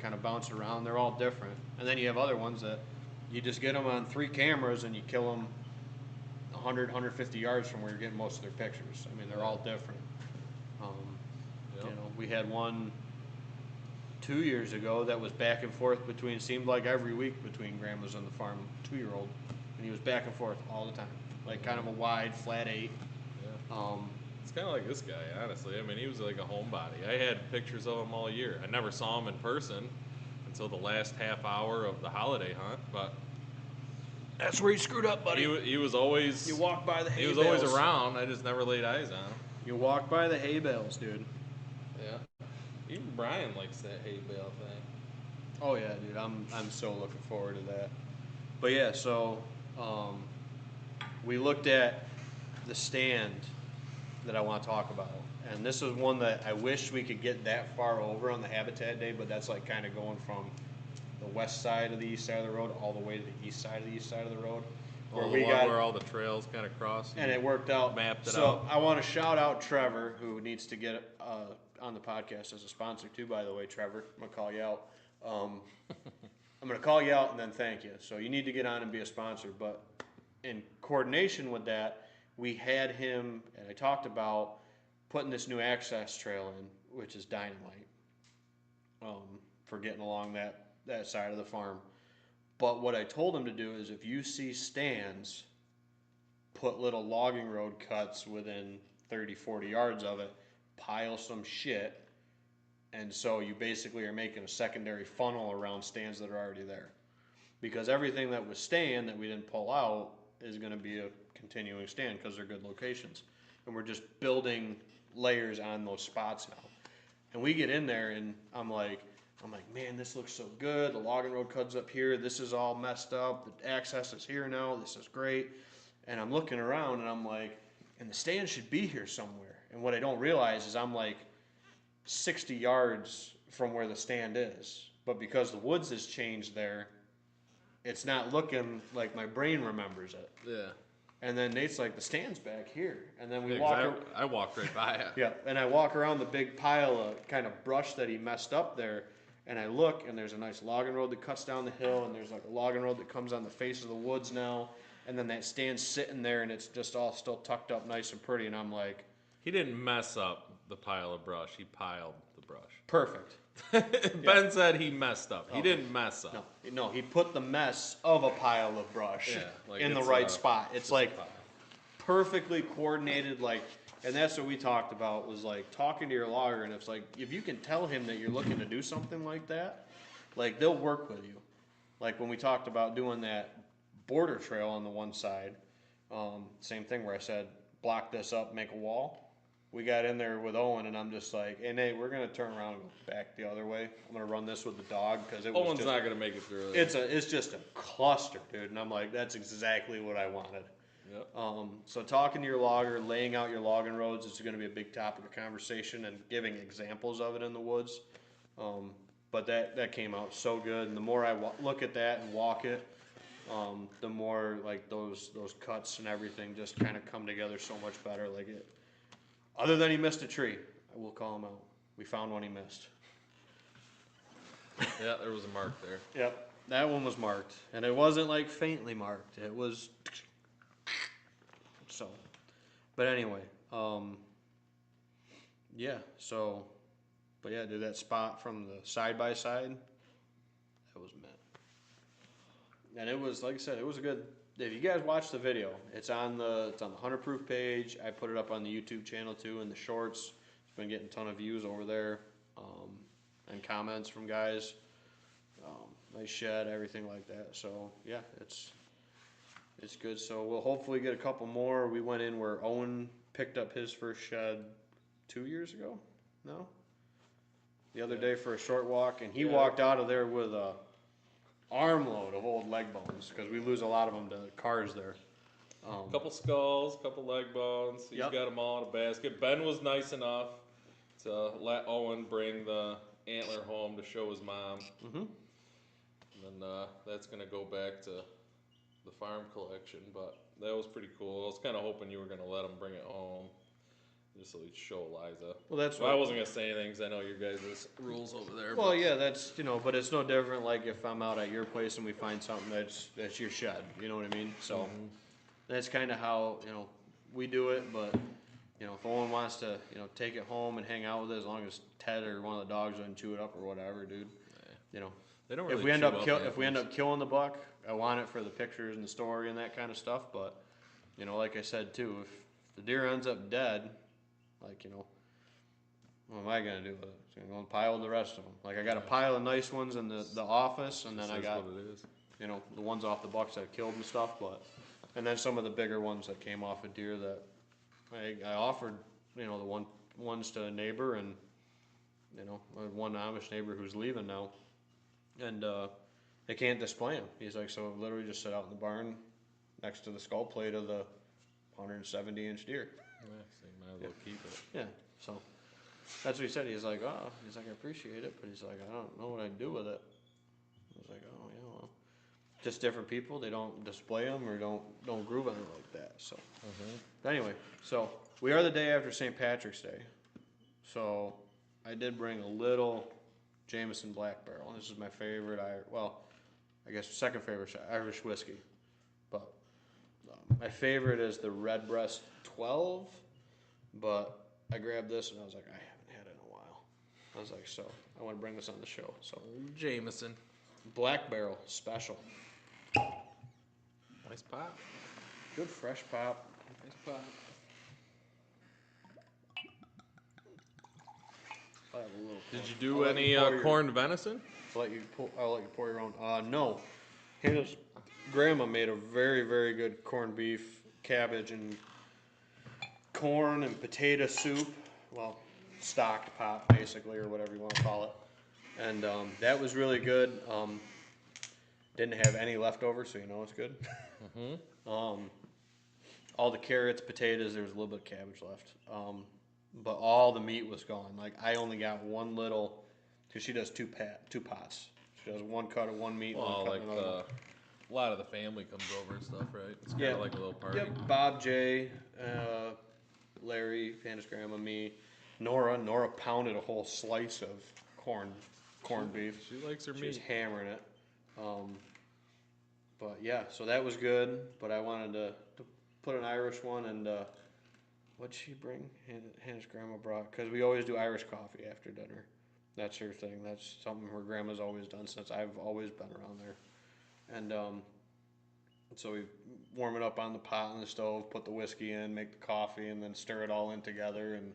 kind of bounce around. They're all different. And then you have other ones that you just get them on 3 cameras and you kill them 100, 150 yards from where you're getting most of their pictures. I mean, they're all different. Yep. We had one 2 years ago that was back and forth between, seemed like every week between Grandma's and the farm, 2-year-old, and he was back and forth all the time, like kind of a wide flat 8. yeah. It's kind of like this guy, honestly. I mean, he was like a homebody. I had pictures of him all year. I never saw him in person until the last half hour of the holiday hunt, but That's where you screwed up, buddy. he was always You walk by the hay he was bales. always around. I just never laid eyes on him. You walk by the hay bales, dude. Yeah. Even Brian likes that hay bale thing. Oh yeah, dude. I'm so looking forward to that. But yeah, so we looked at the stand that I want to talk about, and this is one that I wish we could get that far over on the Habitat Day, but that's like kind of going from the west side of the east side of the road all the way to the east side of the east side of the road, Where all the trails kind of cross. and it worked out. Mapped it so out. I want to shout out Trevor, who needs to get on the podcast as a sponsor too. By the way, Trevor, I'm gonna call you out. I'm gonna call you out and then thank you. So you need to get on and be a sponsor. But in coordination with that, we had him, and I talked about putting this new access trail in, which is dynamite, for getting along that side of the farm. But what I told him to do is, if you see stands, put little logging road cuts within 30, 40 yards of it, pile some shit, and so you basically are making a secondary funnel around stands that are already there. Because everything that was staying that we didn't pull out is going to be a continuing stand because they're good locations. And we're just building layers on those spots now. And we get in there and I'm like, I'm like, man, this looks so good. The logging road cuts up here. This is all messed up. The access is here now. This is great. And I'm looking around and I'm like, and the stand should be here somewhere. And what I don't realize is I'm like 60 yards from where the stand is. But because the woods has changed there, it's not looking like my brain remembers it. Yeah. And then Nate's like, the stand's back here. And then I walked right by it. Yeah, and I walk around the big pile of kind of brush that he messed up there, and I look, and there's a nice logging road that cuts down the hill, and there's like a logging road that comes on the face of the woods now, and then that stand's sitting there, and it's just all still tucked up nice and pretty, and I'm like... He didn't mess up the pile of brush. He piled the brush. Perfect. Ben said he messed up. He didn't mess up. No, he put the mess of a pile of brush in the right spot. It's like perfectly coordinated, like, and that's what we talked about, was like talking to your logger, and it's like, if you can tell him that you're looking to do something like that, like, they'll work with you. Like when we talked about doing that border trail on the one side, same thing where I said, block this up, make a wall. We got in there with Owen, and I'm just like, hey, Nate, we're going to turn around and go back the other way. I'm going to run this with the dog, because Owen's not going to make it through. It's just a cluster, dude. And I'm like, that's exactly what I wanted. Yep. So talking to your logger, laying out your logging roads is going to be a big topic of conversation, and giving examples of it in the woods. But that came out so good. And the more I look at that and walk it, the more like those cuts and everything just kind of come together so much better. Like it. Other than he missed a tree, I will call him out. We found one he missed. Yeah, there was a mark there. Yep, that one was marked, and it wasn't like faintly marked. It was so. But anyway, yeah. So, but yeah, dude, that spot from the side by side, that was mint. And it was, like I said, it was a good. If you guys watch the video, it's on the Hunter Proof page. I put it up on the YouTube channel too, in the shorts. It's been getting a ton of views over there, and comments from guys. Nice shed, everything like that. So yeah, it's good. So we'll hopefully get a couple more. We went in where Owen picked up his first shed 2 years ago. No, the other day for a short walk, and he walked out of there with a armload of old leg bones, because we lose a lot of them to cars there. Couple skulls, couple leg bones. He's got them all in a basket. Ben was nice enough to let Owen bring the antler home to show his mom. Mm-hmm. And then that's going to go back to the farm collection, but that was pretty cool. I was kind of hoping you were going to let him bring it home, just so he'd show Eliza. Well, that's I wasn't going to say anything because I know your guys' rules over there. Well, yeah, that's, but it's no different like if I'm out at your place and we find something that's your shed, you know what I mean? So that's kind of how, we do it, but, if Owen wants to, take it home and hang out with it, as long as Ted or one of the dogs doesn't chew it up or whatever, dude, They don't really if we end up killing the buck, I want it for the pictures and the story and that kind of stuff, but, like I said too, if the deer ends up dead, like, what am I going to do with it? I'm going to go and pile the rest of them. Like, I got a pile of nice ones in the office, and then I got, the ones off the bucks I killed and stuff, and then some of the bigger ones that came off of deer that I offered, the ones to a neighbor, and, I had one Amish neighbor who's leaving now, and they can't display them. He's like, so literally just sit out in the barn next to the skull plate of the 170-inch deer. Yeah, so you might as well keep it. Yeah, so that's what he said. He's like, I appreciate it, but he's like, I don't know what I'd do with it. I was like, oh, yeah, well, just different people. They don't display them or don't groove on it like that. So, But anyway, so we are the day after St. Patrick's Day. So I did bring a little Jameson Black Barrel. This is my favorite, I guess second favorite Irish whiskey, but my favorite is the Redbreast 12, but I grabbed this and I was like, I haven't had it in a while. I was like, so I want to bring this on the show. So Jameson Black Barrel Special. Nice pop. Good fresh pop. Nice pop. I'll have a little. Did you do any corned venison? I'll let you pour your own. No. Hannah's grandma made a very, very good corned beef, cabbage, and corn and potato soup. Well, stocked pot, basically, or whatever you want to call it. And that was really good. Didn't have any leftover, so you know it's good. All the carrots, potatoes, there was a little bit of cabbage left. But all the meat was gone. Like, I only got one little, because she does two pots. She does one cut of one meat, Well, one cut like of another one. a lot of the family comes over and stuff, right? It's kind Yeah. of like a little party. Yep, Bob, Jay, Larry, Hannah's grandma, me, Nora. Nora pounded a whole slice of corned beef. She likes her She meat. was hammering it. But yeah, so that was good. But I wanted to put an Irish one, and what'd she bring? Hannah's grandma brought, because we always do Irish coffee after dinner. That's her thing. That's something her grandma's always done since I've always been around there. And so we warm it up on the pot on the stove, put the whiskey in, make the coffee, and then stir it all in together, and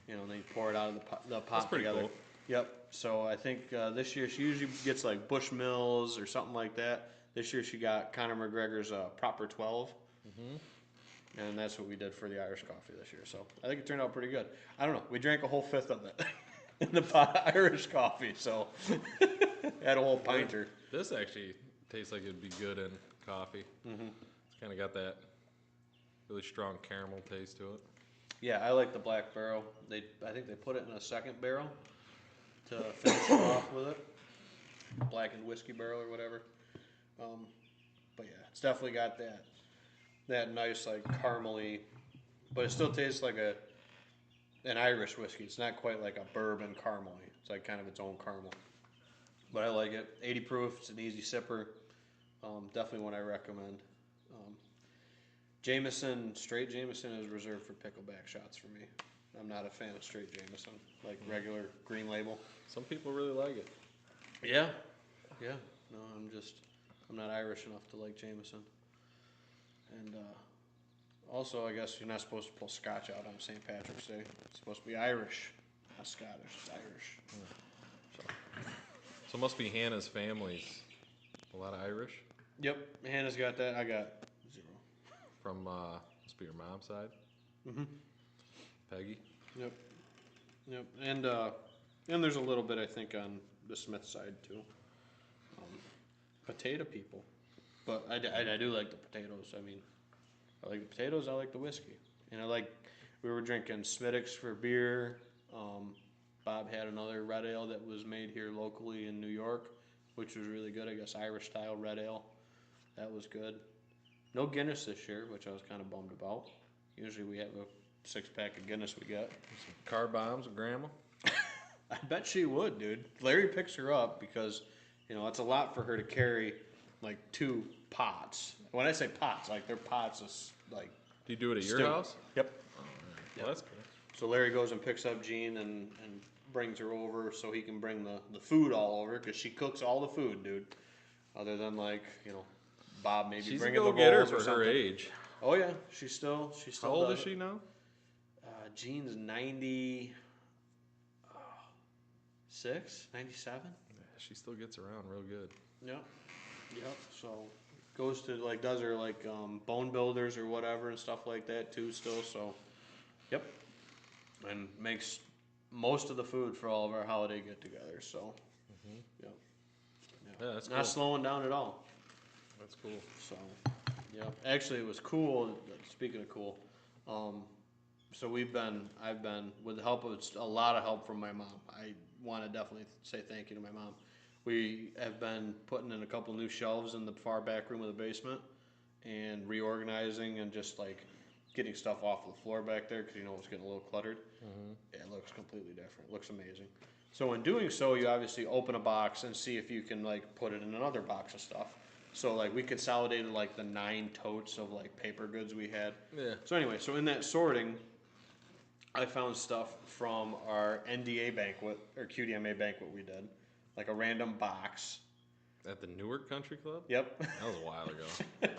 then you pour it out of the pot That's pretty together. cool. Yep. So I think this year she usually gets like Bushmills or something like that. This year she got Conor McGregor's Proper 12. And that's what we did for the Irish coffee this year. So I think it turned out pretty good. I don't know. We drank a whole fifth of it in the pot of Irish coffee. So had a whole pinter. This actually tastes like it'd be good in coffee. It's kind of got that really strong caramel taste to it. Yeah, I like the black barrel. I think they put it in a second barrel to finish it off with it. Blackened whiskey barrel or whatever. But yeah, it's definitely got that nice like caramely, but it still tastes like an Irish whiskey. It's not quite like a bourbon caramely. It's like kind of its own caramel. But I like it. 80 proof. It's an easy sipper. Definitely one I recommend. Jameson, straight Jameson is reserved for pickleback shots for me. I'm not a fan of straight Jameson, like regular green label. Some people really like it. Yeah. No, I'm not Irish enough to like Jameson. And also, I guess you're not supposed to pull Scotch out on St. Patrick's Day. It's supposed to be Irish, not Scottish. It's Irish. So it must be Hannah's family's a lot of Irish. Yep, Hannah's got that. I got 0. From must be your mom's side. Peggy. Yep. And there's a little bit I think on the Smith side too. Potato people, but I do like the potatoes. I mean, I like the potatoes. I like the whiskey, and we were drinking Smittix for beer. Bob had another red ale that was made here locally in New York, which was really good. I guess Irish style red ale. That was good. No Guinness this year, which I was kind of bummed about. Usually we have a 6-pack of Guinness we get. Some car bombs with grandma. I bet she would, dude. Larry picks her up because, it's a lot for her to carry, like 2 pots. When I say pots, like they're pots of like. Do you do it at your stew. house? Yep. Oh, well, that's good. So Larry goes and picks up Jean and brings her over so he can bring the food all over because she cooks all the food, dude. Other than Bob maybe She's bringing a the go-getter rolls for or her something. age. Oh yeah, she's still. How old does is it. she now? Jean's 96, 97. Yeah, she still gets around real good. Yep. So goes to does her bone builders or whatever and stuff like that too still. So, yep. And makes most of the food for all of our holiday get-togethers. So, yep. Yeah, that's not cool. slowing down at all. That's cool. So, yeah. Actually, it was cool. Speaking of cool, so I've been with the help of a lot of help from my mom. I want to definitely say thank you to my mom. We have been putting in a couple new shelves in the far back room of the basement and reorganizing and just getting stuff off the floor back there because it's getting a little cluttered. It looks completely different. It looks amazing. So in doing so, you obviously open a box and see if you can put it in another box of stuff. So we consolidated the 9 totes of paper goods we had. Yeah. So anyway, so in that sorting, I found stuff from our NDA banquet or QDMA banquet we did, a random box. At the Newark Country Club? Yep. That was a while ago.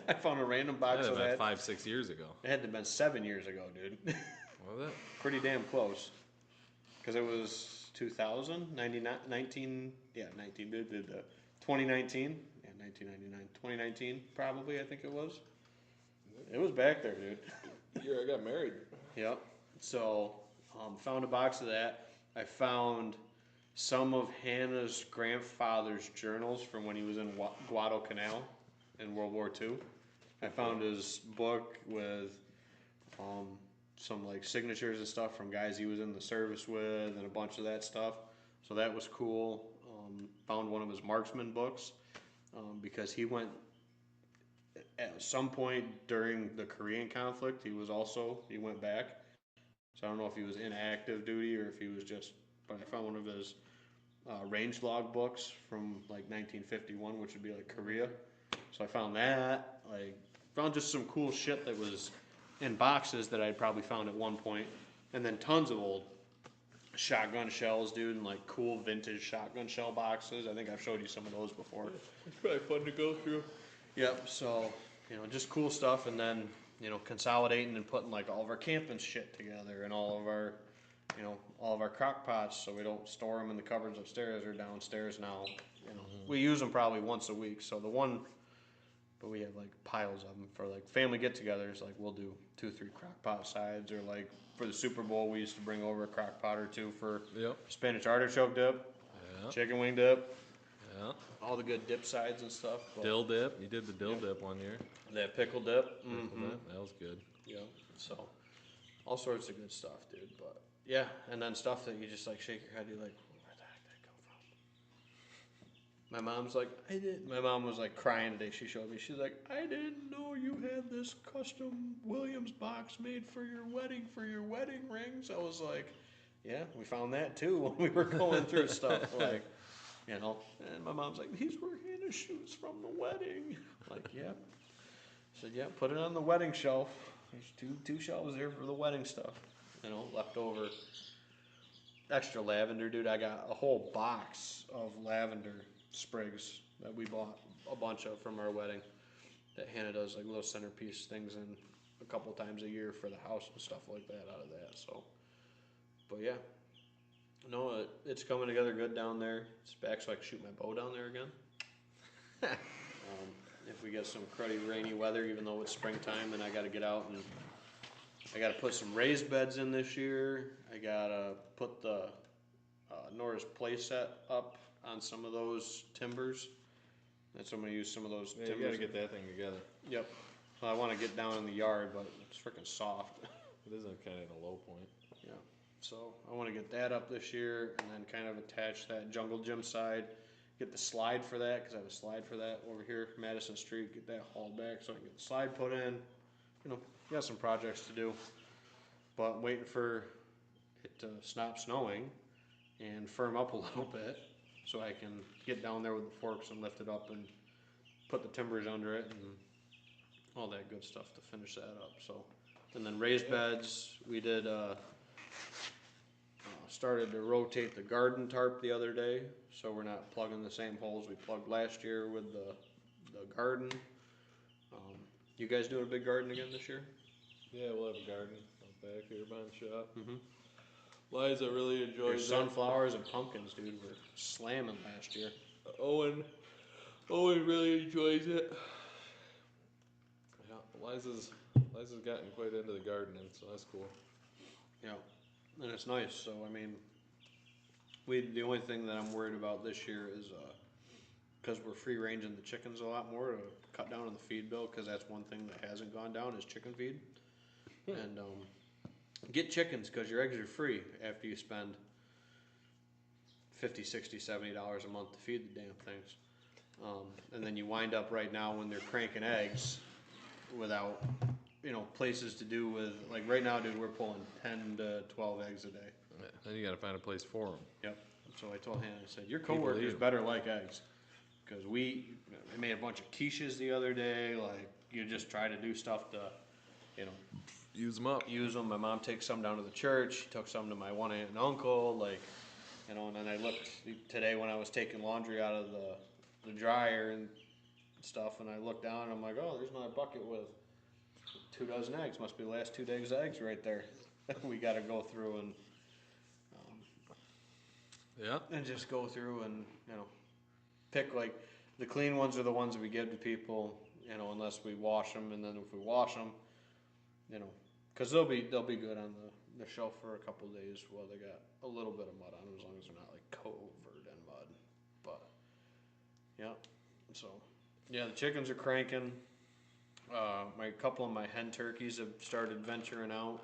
I found a random box That of had been that. 5-6 years ago. It had to have been 7 years ago, dude. What was that? Pretty damn close. Because it was 2000, 19, yeah, 19, dude, 2019. Yeah, 1999. 2019, probably, I think it was. It was back there, dude. The year I got married. Yep. So, found a box of that. I found some of Hannah's grandfather's journals from when he was in Guadalcanal in World War II. I found his book with some like signatures and stuff from guys he was in the service with and a bunch of that stuff. So that was cool. Found one of his marksman books because he went at some point during the Korean conflict. He went back. So I don't know if he was in active duty or if he was just. But I found one of his range log books from like 1951, which would be like Korea. So I found that. Found just some cool shit that was in boxes that I'd probably found at one point, and then tons of old shotgun shells, dude, and like cool vintage shotgun shell boxes. I think I've showed you some of those before. It's probably fun to go through. Yep. So just cool stuff, and then consolidating and putting like all of our camping shit together and all of our crock pots, so we don't store them in the cupboards upstairs or downstairs now. We use them probably once a week. So but we have like piles of them for like family get-togethers. Like we'll do 2-3 crock pot sides, or like for the Super Bowl we used to bring over a crock pot or two for spinach artichoke dip, chicken wing dip, all the good dip sides and stuff. Dill dip. You did the dill dip one year. That pickle dip. That was good. Yeah. So all sorts of good stuff, dude. But yeah, and then stuff that you just like shake your head. You're like, where the heck did that come from? My mom's like, My mom was like crying today. She showed me. She's like, I didn't know you had this custom Williams box made for your wedding rings. I was like, yeah, we found that too when we were going through stuff. Like, and my mom's like, these were Hannah's shoes from the wedding. Like, yeah. I said, yeah, put it on the wedding shelf. There's two shelves there for the wedding stuff. Leftover extra lavender, dude. I got a whole box of lavender sprigs that we bought a bunch of from our wedding that Hannah does like little centerpiece things in a couple times a year for the house and stuff like that out of that. So, but yeah, no, it's coming together good down there. It's back so I can shoot my bow down there again. If we get some cruddy rainy weather, even though it's springtime, then I got to get out and I got to put some raised beds in this year. I got to put the Nora's play set up on some of those timbers. That's I'm going to use some of those timbers. You got to get that thing together. Yep. Well, I want to get down in the yard, but it's freaking soft. It is kind of at a low point. Yeah. So I want to get that up this year and then kind of attach that jungle gym side. Get the slide for that, because I have a slide for that over here, Madison Street. Get that hauled back so I can get the slide put in. Got some projects to do. But I'm waiting for it to stop snowing and firm up a little bit so I can get down there with the forks and lift it up and put the timbers under it and all that good stuff to finish that up. So, and then raised beds, we did started to rotate the garden tarp the other day, so we're not plugging the same holes we plugged last year with the garden. You guys doing a big garden again this year? Yeah, we'll have a garden out back here behind the shop. Liza really enjoys There's sunflowers and pumpkins, dude. We're slamming last year. Owen really enjoys it. Yeah, Liza's gotten quite into the gardening, so that's cool. Yeah, and it's nice. So I mean, the only thing that I'm worried about this year is because we're free ranging the chickens a lot more to cut down on the feed bill, because that's one thing that hasn't gone down is chicken feed. And get chickens, because your eggs are free after you spend $50, $60, $70 a month to feed the damn things. And then you wind up right now when they're cranking eggs without places to do with, like right now, dude, we're pulling 10 to 12 eggs a day. Yeah, then you got to find a place for them. Yep. So I told Hannah, I said, your coworkers better like eggs. Because I made a bunch of quiches the other day. Like, you just try to do stuff to, use them up. Use them. My mom takes some down to the church. She took some to my one aunt and uncle. And then I looked today when I was taking laundry out of the dryer and stuff, and I looked down and I'm like, oh, there's my bucket with 2 dozen eggs. Must be the last 2 days of eggs right there. We got to go through and just go through and pick, like, the clean ones are the ones that we give to people, unless we wash them, and then if we wash them, because they'll be good on the shelf for a couple days while they got a little bit of mud on them, as long as they're not like covered in mud. But yeah, so yeah, the chickens are cranking. My couple of my hen turkeys have started venturing out.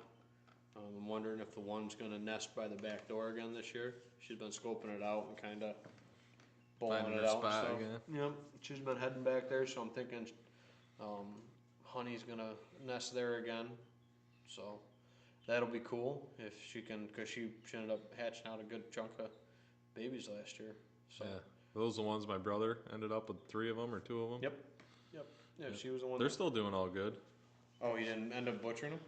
I'm wondering if the one's gonna nest by the back door again this year. She's been scoping it out and kind of bowling Finding it her out and spot stuff. again. Yep, she's been heading back there, so I'm thinking Honey's gonna nest there again. So that'll be cool if she can, because she ended up hatching out a good chunk of babies last year. So Yeah. Those are the ones my brother ended up with 3 of them or 2 of them. yep. Yeah, she was the one. They're still doing all good. Oh, you didn't end up butchering them?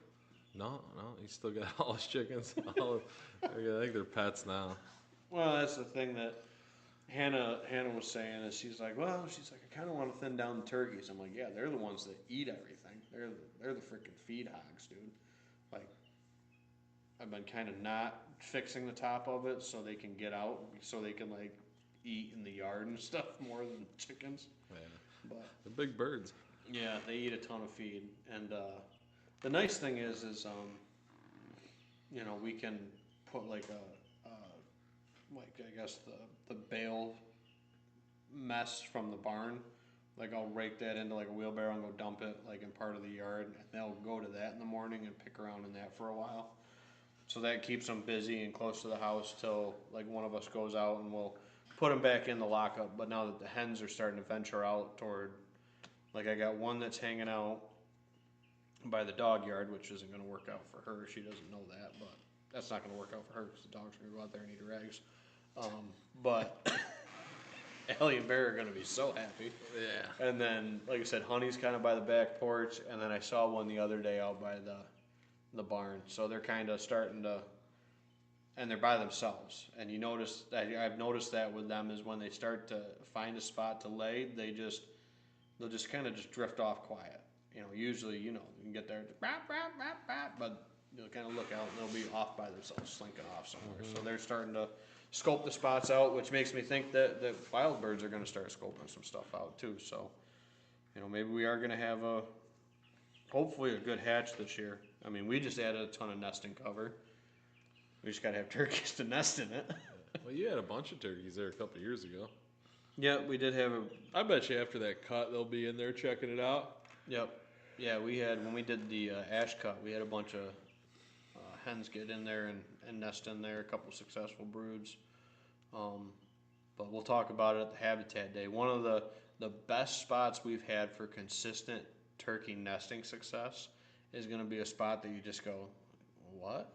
No, he's still got all his chickens. I think they're pets now. Well, that's the thing that Hannah was saying is she's like, I kind of want to thin down the turkeys. I'm like, yeah, they're the ones that eat everything. They're the freaking feed hogs, dude. Like, I've been kind of not fixing the top of it so they can get out, so they can like eat in the yard and stuff more than chickens. Yeah. But They're big birds. yeah, they eat a ton of feed, and the nice thing is you know, we can put like like I guess the bale mess from the barn, like I'll rake that into like a wheelbarrow and go dump it like in part of the yard, and they'll go to that in the morning and pick around in that for a while. So that keeps them busy and close to the house till like one of us goes out and we'll put them back in the lockup. But now that the hens are starting to venture out toward, like I got one that's hanging out by the dog yard, which isn't going to work out for her. She doesn't know that, but that's not going to work out for her because the dogs are going to go out there and eat her eggs. But Ellie and Bear are going to be so happy. Yeah. And then, like I said, Honey's kind of by the back porch, and then I saw one the other day out by the barn. So they're kind of starting to, and they're by themselves. And you notice that I've noticed that with them is when they start to find a spot to lay, they'll just kind of just drift off quiet. You know, usually, you know, you can get there, but you'll kind of look out and they'll be off by themselves, slinking off somewhere. So they're starting to scope the spots out, which makes me think that wild birds are going to start scoping some stuff out too. So, you know, maybe we are going to have hopefully a good hatch this year. I mean, we just added a ton of nesting cover. We just got to have turkeys to nest in it. Well, you had a bunch of turkeys there a couple of years ago. Yeah, we did have I bet you after that cut, they'll be in there checking it out. Yep. Yeah, we had, when we did the ash cut, we had a bunch of hens get in there and nest in there, a couple successful broods. But we'll talk about it at the Habitat Day. One of the best spots we've had for consistent turkey nesting success is going to be a spot that you just go, what?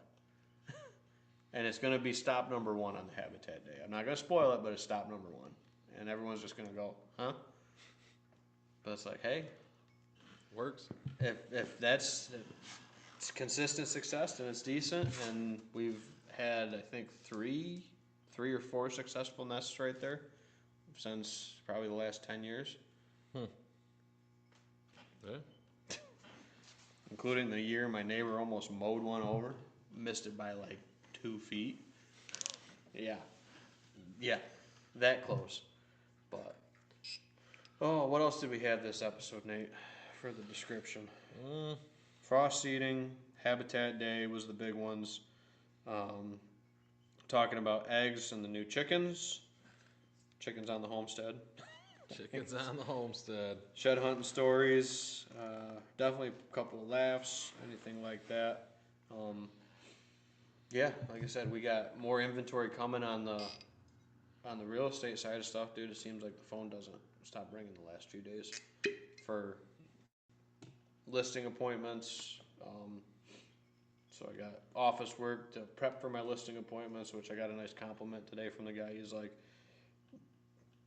And it's going to be stop number 1 on the Habitat Day. I'm not going to spoil it, but it's stop number 1. And everyone's just going to go, huh? But it's like, hey, Works. if that's it's consistent success, then it's decent. And we've had, I think, three or four successful nests right there since probably the last 10 years. Yeah. Including the year my neighbor almost mowed one over, missed it by like 2 feet. Yeah, that close. But what else did we have this episode, Nate, for the description? Frost seeding, Habitat Day was the big ones. Talking about eggs and the new chickens on the homestead. Chickens on the homestead. Shed hunting stories, definitely a couple of laughs, anything like that. Yeah, like I said, we got more inventory coming on the real estate side of stuff, dude. It seems like the phone doesn't stop ringing the last few days for listing appointments. So I got office work to prep for my listing appointments, which I got a nice compliment today from the guy. He's like,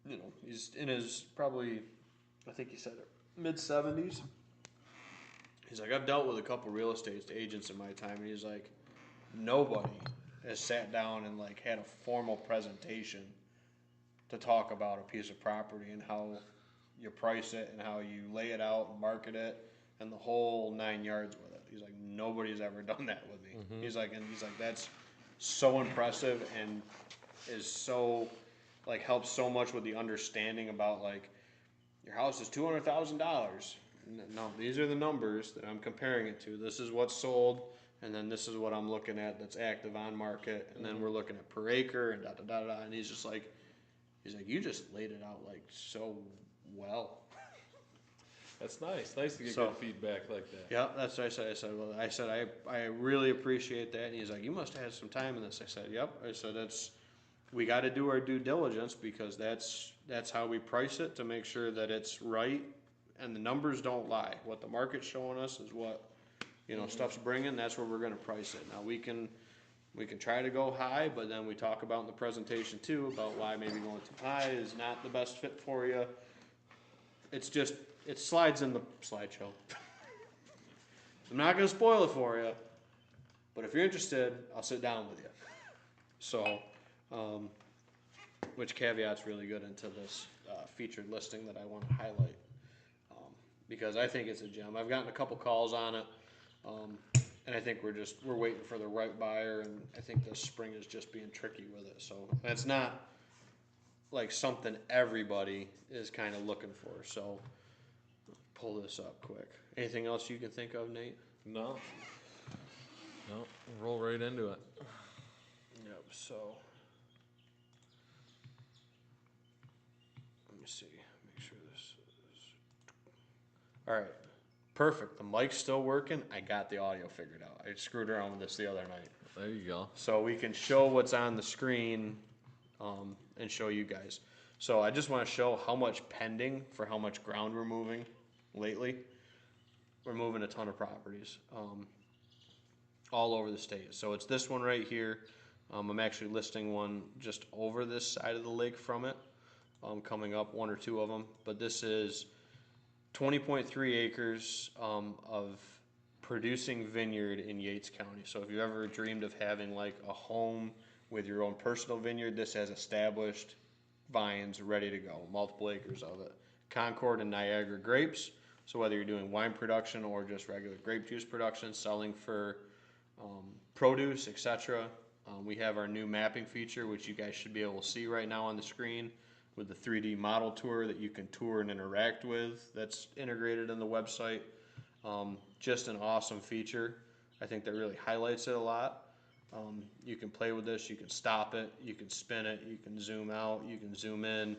you know, he's in his probably, I think he said mid-70s. He's like, I've dealt with a couple real estate agents in my time, and he's like, nobody has sat down and like had a formal presentation to talk about a piece of property and how you price it and how you lay it out and market it and the whole 9 yards with it. He's like, nobody's ever done that with me. He's like, that's so impressive and is so, like, helps so much with the understanding about, like, your house is $200,000. No, these are the numbers that I'm comparing it to. This is what's sold. and then this is what I'm looking at that's active on market, and then we're looking at per acre and da da da da. And he's like, you just laid it out like so well. That's nice. Nice to get So- good feedback like that. Yeah, that's what I said. I really appreciate that. And he's like, you must have had some time in this. I said, yep. I said, we got to do our due diligence because that's how we price it to make sure that it's right and the numbers don't lie. What the market's showing us is what, stuff's bringing. That's where we're going to price it. Now we can try to go high, but then we talk about in the presentation too about why maybe going too high is not the best fit for you. It slides in the slideshow. I'm not going to spoil it for you, but if you're interested, I'll sit down with you. So, which caveat's really good into this featured listing that I want to highlight, because I think it's a gem. I've gotten a couple calls on it, and I think we're waiting for the right buyer, and I think this spring is just being tricky with it. So that's not like something everybody is kind of looking for. So pull this up quick. Anything else you can think of, Nate? No, roll right into it. Yep, so let me see, make sure this is all right. Perfect. The mic's still working. I got the audio figured out. I screwed around with this the other night. There you go. So we can show what's on the screen and show you guys. So I just want to show how much pending for how much ground we're moving lately. We're moving a ton of properties all over the state. So it's this one right here. I'm actually listing one just over this side of the lake from it, coming up, one or two of them. But this is 20.3 acres of producing vineyard in Yates County. So if you ever dreamed of having like a home with your own personal vineyard, this has established vines ready to go, multiple acres of it. Concord and Niagara grapes. So whether you're doing wine production or just regular grape juice production, selling for produce, etc. We have our new mapping feature, which you guys should be able to see right now on the screen with the 3D model tour that you can tour and interact with. That's integrated in the website. Just an awesome feature. I think that really highlights it a lot. You can play with this, you can stop it, you can spin it, you can zoom out, you can zoom in,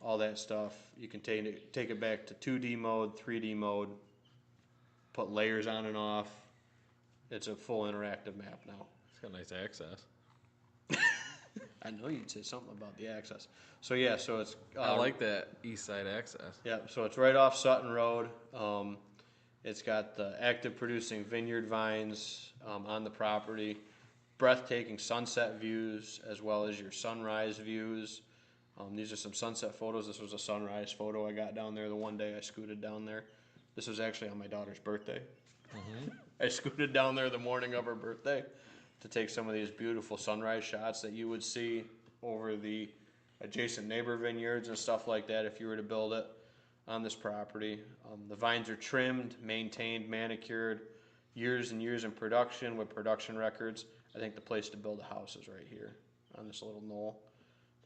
all that stuff. You can take it back to 2D mode, 3D mode, put layers on and off. It's a full interactive map now. It's got nice access. I know you'd say something about the access. So yeah, so it's I like that east side access. yeah, so it's right off Sutton Road. It's got the active producing vineyard vines on the property, breathtaking sunset views as well as your sunrise views. These are some sunset photos. This was a sunrise photo I got down there the one day I scooted down there. This was actually on my daughter's birthday. I scooted down there the morning of her birthday to take some of these beautiful sunrise shots that you would see over the adjacent neighbor vineyards and stuff like that if you were to build it on this property. The vines are trimmed, maintained, manicured, years and years in production with production records. I think the place to build a house is right here on this little knoll.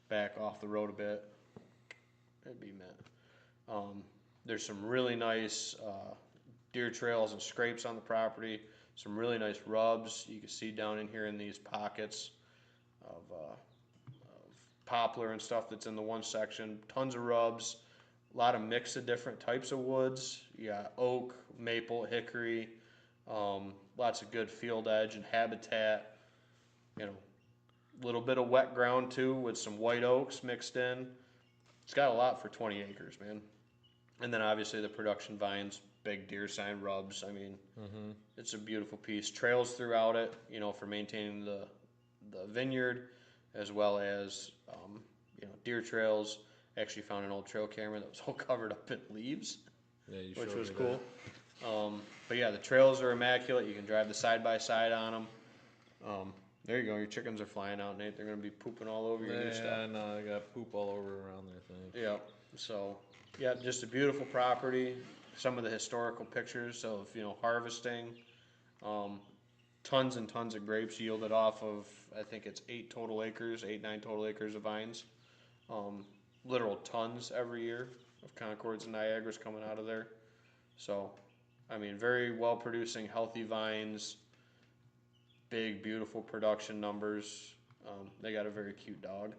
Back off the road a bit. It'd be mint. There's some really nice deer trails and scrapes on the property. Some really nice rubs you can see down in here in these pockets of poplar and stuff that's in the one section. Tons of rubs. A lot of mix of different types of woods. You got oak, maple, hickory. Lots of good field edge and habitat. You know, a little bit of wet ground too with some white oaks mixed in. It's got a lot for 20 acres, man. And then obviously the production vines, big deer sign rubs. I mean, it's a beautiful piece. Trails throughout it, you know, for maintaining the vineyard, as well as deer trails. Actually found an old trail camera that was all covered up in leaves, Yeah, you which showed was me cool. But yeah, the trails are immaculate. You can drive the side by side on them. There you go. Your chickens are flying out, Nate. They're gonna be pooping all over your new that. stuff. Yeah, no, I got poop all over around there. Thing. Yeah. So, yeah, just a beautiful property. Some of the historical pictures of harvesting. Tons and tons of grapes yielded off of, I think it's 9 total acres of vines. Literal tons every year of Concords and Niagaras coming out of there. So, I mean, very well producing, healthy vines. big, beautiful production numbers. They got a very cute dog,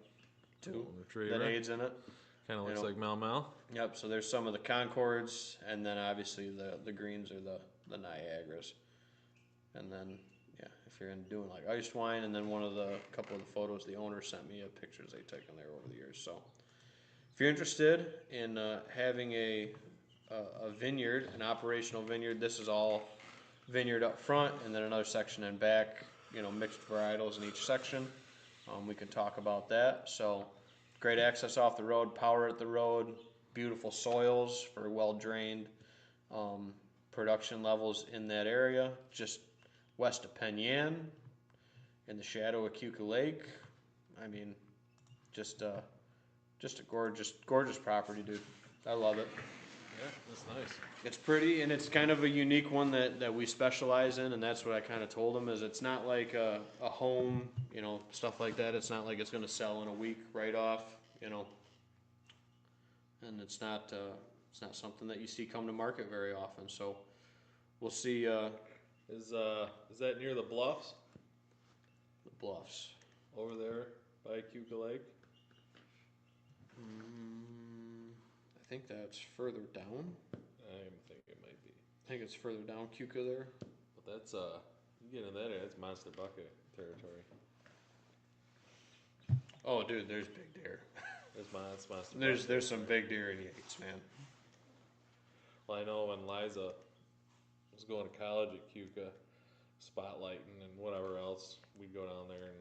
too, Golden retriever. that aids in it. Kind of looks know. like Mau Mau. Yep, so there's some of the Concords, and then obviously the greens are the Niagaras. And then, yeah, if you're into doing like ice wine, and then couple of the photos the owner sent me of pictures they've taken there over the years. So if you're interested in having a vineyard, an operational vineyard, this is all vineyard up front, and then another section in back, mixed varietals in each section. We can talk about that. So great access off the road, power at the road, beautiful soils for well-drained production levels in that area. Just west of Penn Yan, in the shadow of Cuca Lake. I mean, just a gorgeous property, dude. I love it. Yeah, that's nice. It's pretty, and it's kind of a unique one that we specialize in, and that's what I kind of told them, is it's not like a home, stuff like that. It's not like it's going to sell in a week right off, and it's not something that you see come to market very often. So we'll see. Is that near the Bluffs The Bluffs. over there by Cuca Lake? I think that's further down. I think it might be. I think it's further down Cuca there. But that's you get in that area, it's monster bucket territory. Oh, dude, there's big deer. It's monster There's some big deer in Yates, man. Well, I know when Liza was going to college at Cuca, spotlighting and whatever else, we'd go down there and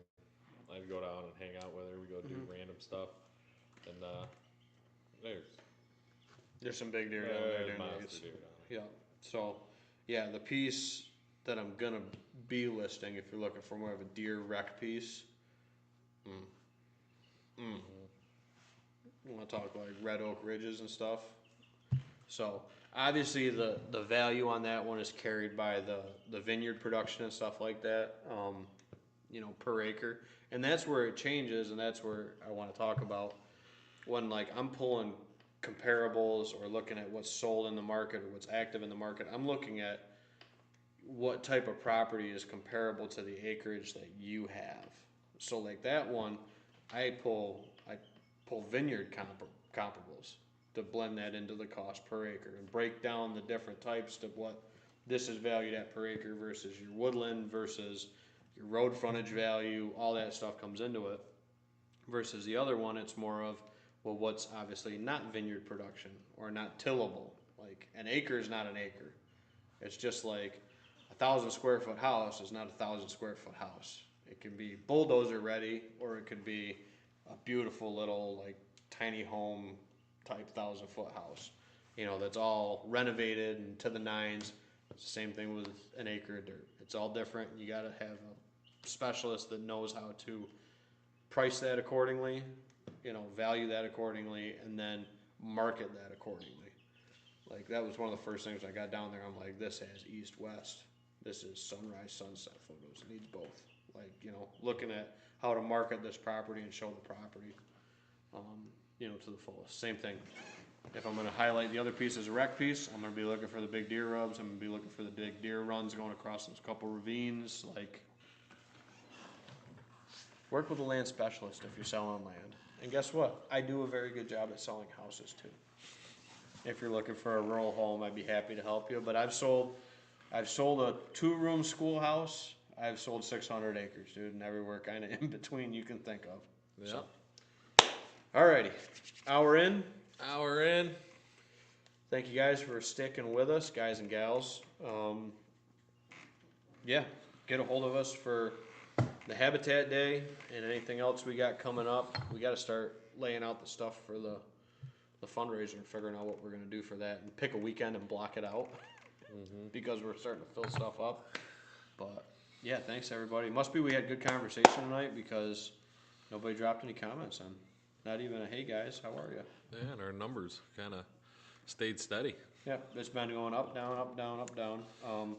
I'd go down and hang out with her. We'd go do random stuff. And There's some big deer down there during monster Yates. deer down there. Yeah. So, yeah, the piece that I'm gonna be listing, if you're looking for more of a deer rec piece, you want to talk like Red Oak Ridges and stuff. So obviously the value on that one is carried by the vineyard production and stuff like that, per acre, and that's where it changes, and that's where I want to talk about when like I'm pulling comparables or looking at what's sold in the market or what's active in the market. I'm looking at what type of property is comparable to the acreage that you have. So like that one, I pull vineyard comparables to blend that into the cost per acre and break down the different types to what this is valued at per acre versus your woodland versus your road frontage value. All that stuff comes into it. Versus the other one, it's more of, well, what's obviously not vineyard production or not tillable. Like an acre is not an acre. It's just like 1,000 square foot house is not 1,000 square foot house. It can be bulldozer ready, or it could be a beautiful little like tiny home type 1,000 foot house. That's all renovated and to the nines. It's the same thing with an acre of dirt. It's all different. You got to have a specialist that knows how to price that accordingly, value that accordingly, and then market that accordingly. Like that was one of the first things I got down there. I'm like, this has east-west. This is sunrise, sunset photos. It needs both. Like, looking at how to market this property and show the property, to the fullest. Same thing. If I'm going to highlight the other piece as a rec piece, I'm going to be looking for the big deer rubs. I'm going to be looking for the big deer runs going across those couple ravines. Like, work with a land specialist if you're selling land. And guess what? I do a very good job at selling houses too. If you're looking for a rural home, I'd be happy to help you. But I've sold a 2-room schoolhouse. I've sold 600 acres, dude, and everywhere kind of in between you can think of. Yeah. So. Alrighty, hour in. Thank you guys for sticking with us, guys and gals. Get a hold of us for the Habitat Day and anything else we got coming up. We got to start laying out the stuff for the fundraiser and figuring out what we're going to do for that, and pick a weekend and block it out because we're starting to fill stuff up. But yeah, thanks everybody. Must be we had good conversation tonight because nobody dropped any comments on. Not even a hey guys, how are you? Yeah, and our numbers kind of stayed steady. Yeah, it's been going up, down, up, down, up, down.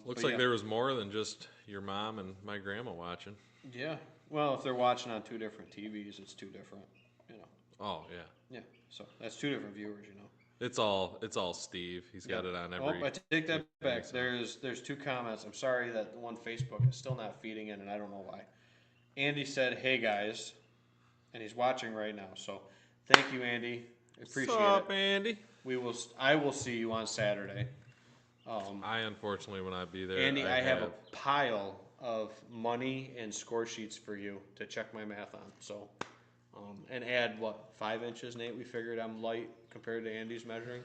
Looks like there was more than just your mom and my grandma watching. Yeah, well, if they're watching on 2 different TVs, it's 2 different, Oh, yeah. Yeah, so that's 2 different viewers, It's all Steve. He's got it on every. Oh, I take that back. so. There's 2 comments. I'm sorry that the one Facebook is still not feeding in, and I don't know why. Andy said, "Hey guys," and he's watching right now. So thank you, Andy. I appreciate What's up, it. Andy? I will see you on Saturday. I unfortunately will not be there. Andy, I have a pile of money and score sheets for you to check my math on. So, and add what, 5 inches, Nate? We figured I'm light compared to Andy's measuring.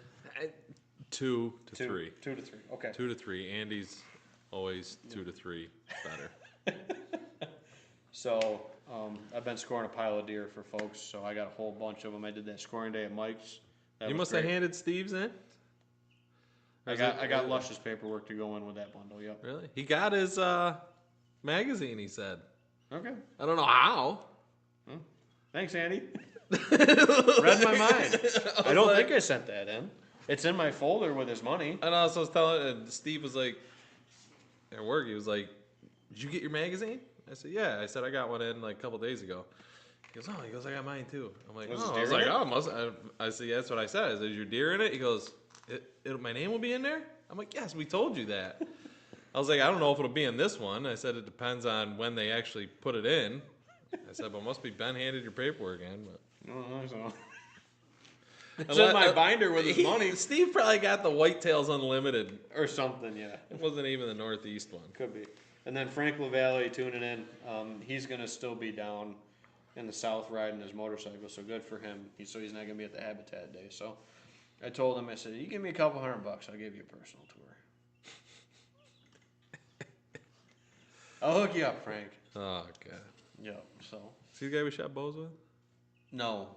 2 to 3. 2 to 3. Okay. 2 to 3. Andy's always 2 to 3 better. So, I've been scoring a pile of deer for folks. So I got a whole bunch of them. I did that scoring day at Mike's. You must have handed Steve's in. I got Lush's paperwork to go in with that bundle. Yep. Really? He got his magazine. He said. Okay. I don't know how. Thanks, Andy. Read my mind. I don't think I sent that in. It's in my folder with his money. And I was telling, and Steve was like, at work, he was like, "Did you get your magazine?" I said, "Yeah." I said, "I got one in like a couple days ago." He goes, "Oh," he goes, "I got mine too." I'm like, Was "Oh," his I was deer like, in it? "Oh, must." I said, "Yeah, that's what I said." I said, "Is your deer in it?" He goes, "My name will be in there." I'm like, "Yes, we told you that." I was like, "I don't know if it'll be in this one." I said, "It depends on when they actually put it in." I said, "But must be Ben handed your paperwork in." But So. It's in my binder with his money. Steve probably got the Whitetails Unlimited. Or something, yeah. It wasn't even the Northeast one. Could be. And then Frank LaValle tuning in. He's going to still be down in the South riding his motorcycle, so good for him. So he's not going to be at the Habitat Day. So I told him, I said, "You give me a couple $100, I'll give you a personal tour." I'll hook you up, Frank. Oh, God. Yep, so. See the guy we shot bows with? No,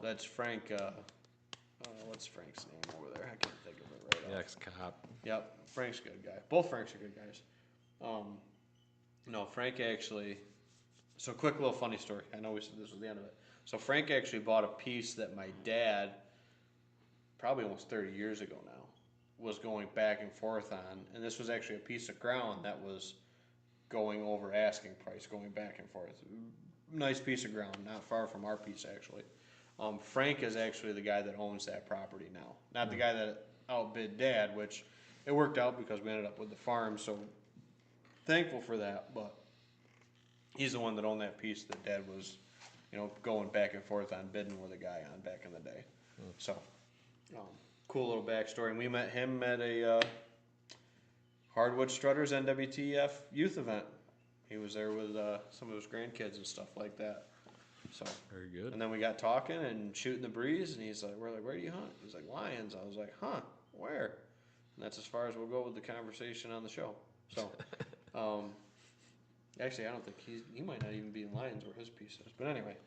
that's Frank. What's Frank's name over there? I can't think of it right The now. ex-cop. Yep, Frank's a good guy. Both Franks are good guys. No, Frank actually. So, quick little funny story. I know we said this was the end of it. So, Frank actually bought a piece that my dad, probably almost 30 years ago now, was going back and forth on. And this was actually a piece of ground that was going over asking price, going back and forth. Nice piece of ground, not far from our piece, actually. Frank is actually the guy that owns that property now. Not the guy that outbid Dad, which it worked out because we ended up with the farm, so thankful for that. But he's the one that owned that piece that Dad was, going back and forth on bidding with a guy on back in the day. So, cool little backstory. And we met him at a Hardwood Strutters NWTF youth event. He was there with some of his grandkids and stuff like that. So Very good. And then we got talking and shooting the breeze, and he's like, "We're like, where do you hunt?" He's like, "Lions." I was like, "Huh, where?" And that's as far as we'll go with the conversation on the show. So, actually, I don't think he might not even be in Lions where his piece is. But anyway,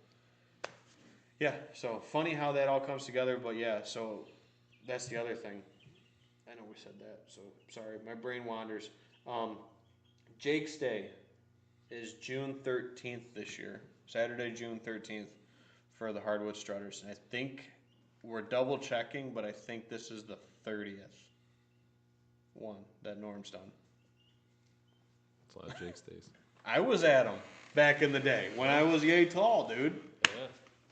yeah. So funny how that all comes together. But yeah, so that's the other thing. I know we said that. So sorry, my brain wanders. Jake's Day is June 13th this year. Saturday, June 13th for the Hardwood Strutters. And I think we're double checking, but I think this is the 30th one that Norm's done. That's a lot of Jake's days. I was at them back in the day when I was yay tall, dude.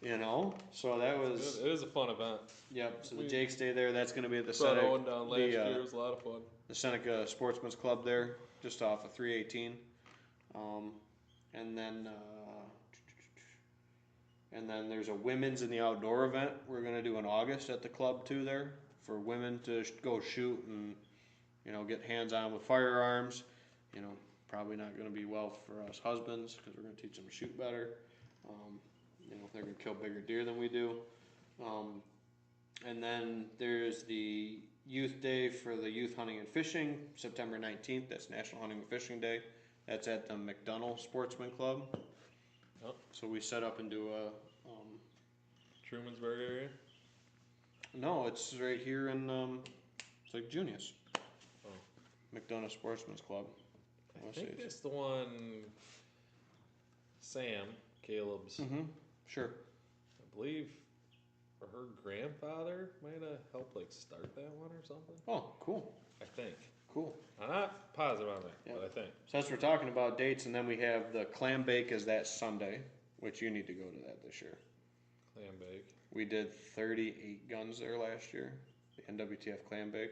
Yeah. So that was. It is a fun event. Yep. So the Jake's Day there, that's going to be at the Brought Seneca. Owen down last year. It was a lot of fun. The Seneca Sportsman's Club there, just off of 318. And then there's a women's in the outdoor event we're going to do in August at the club too there for women to go shoot and, get hands-on with firearms. Probably not going to be well for us husbands because we're going to teach them to shoot better. They're going to kill bigger deer than we do. And then there's the Youth Day for the Youth Hunting and Fishing, September 19th. That's National Hunting and Fishing Day. That's at the McDonald Sportsman Club. Oh. So we set up and do a... Trumansburg area? No, it's right here in, it's like Junius. Oh. McDonough Sportsman's Club. I think it's the one Sam, Caleb's, Sure. I believe her grandfather might have helped start that one or something. Oh, cool. I think. Cool. I'm not positive on that, but I think. So as we're talking about dates, and then we have the clam bake is that Sunday, which you need to go to that this year. Clam bake. We did 38 guns there last year. the NWTF Clam Bake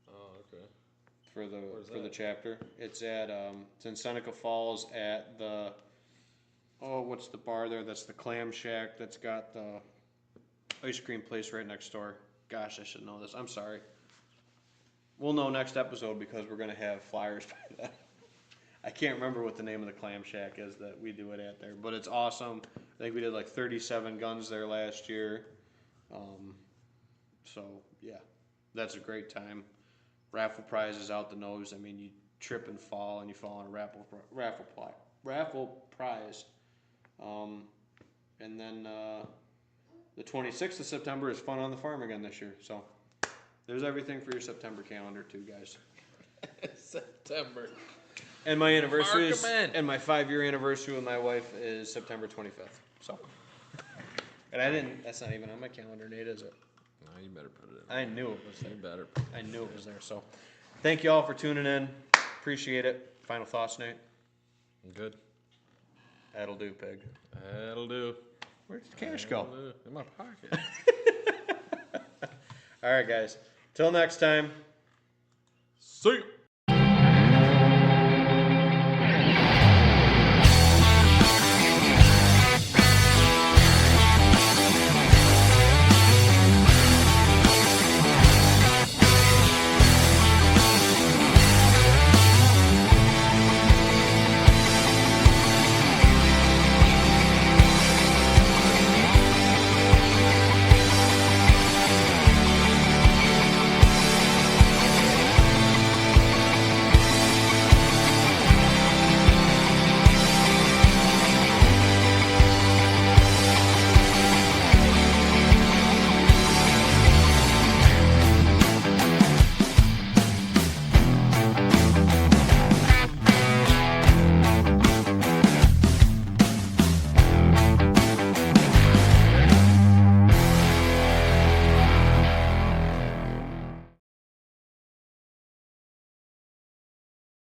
Oh, okay. for Where's the that? chapter. It's at it's in Seneca Falls at the what's the bar there? That's the Clam Shack. That's got the ice cream place right next door. Gosh, I should know this. I'm sorry. We'll know next episode because we're gonna have flyers by then. I can't remember what the name of the Clam Shack is that we do it at there, but it's awesome. I think we did like 37 guns there last year. So yeah, that's a great time. Raffle prizes out the nose. I mean, you trip and fall, and you fall on a raffle prize. And then the 26th of September is fun on the farm again this year. So there's everything for your September calendar too, guys. September. And my anniversary Mark is, 'em in. and my 5-year anniversary with my wife is September 25th. So, and I didn't. That's not even on my calendar, Nate, is it? No, you better put it in. I knew it was there. You better. I knew it was there. So, thank you all for tuning in. Appreciate it. Final thoughts, Nate? Good. That'll do, pig. That'll do. Where'd the cash go? That'll do. In my pocket. All right, guys. Till next time. See ya.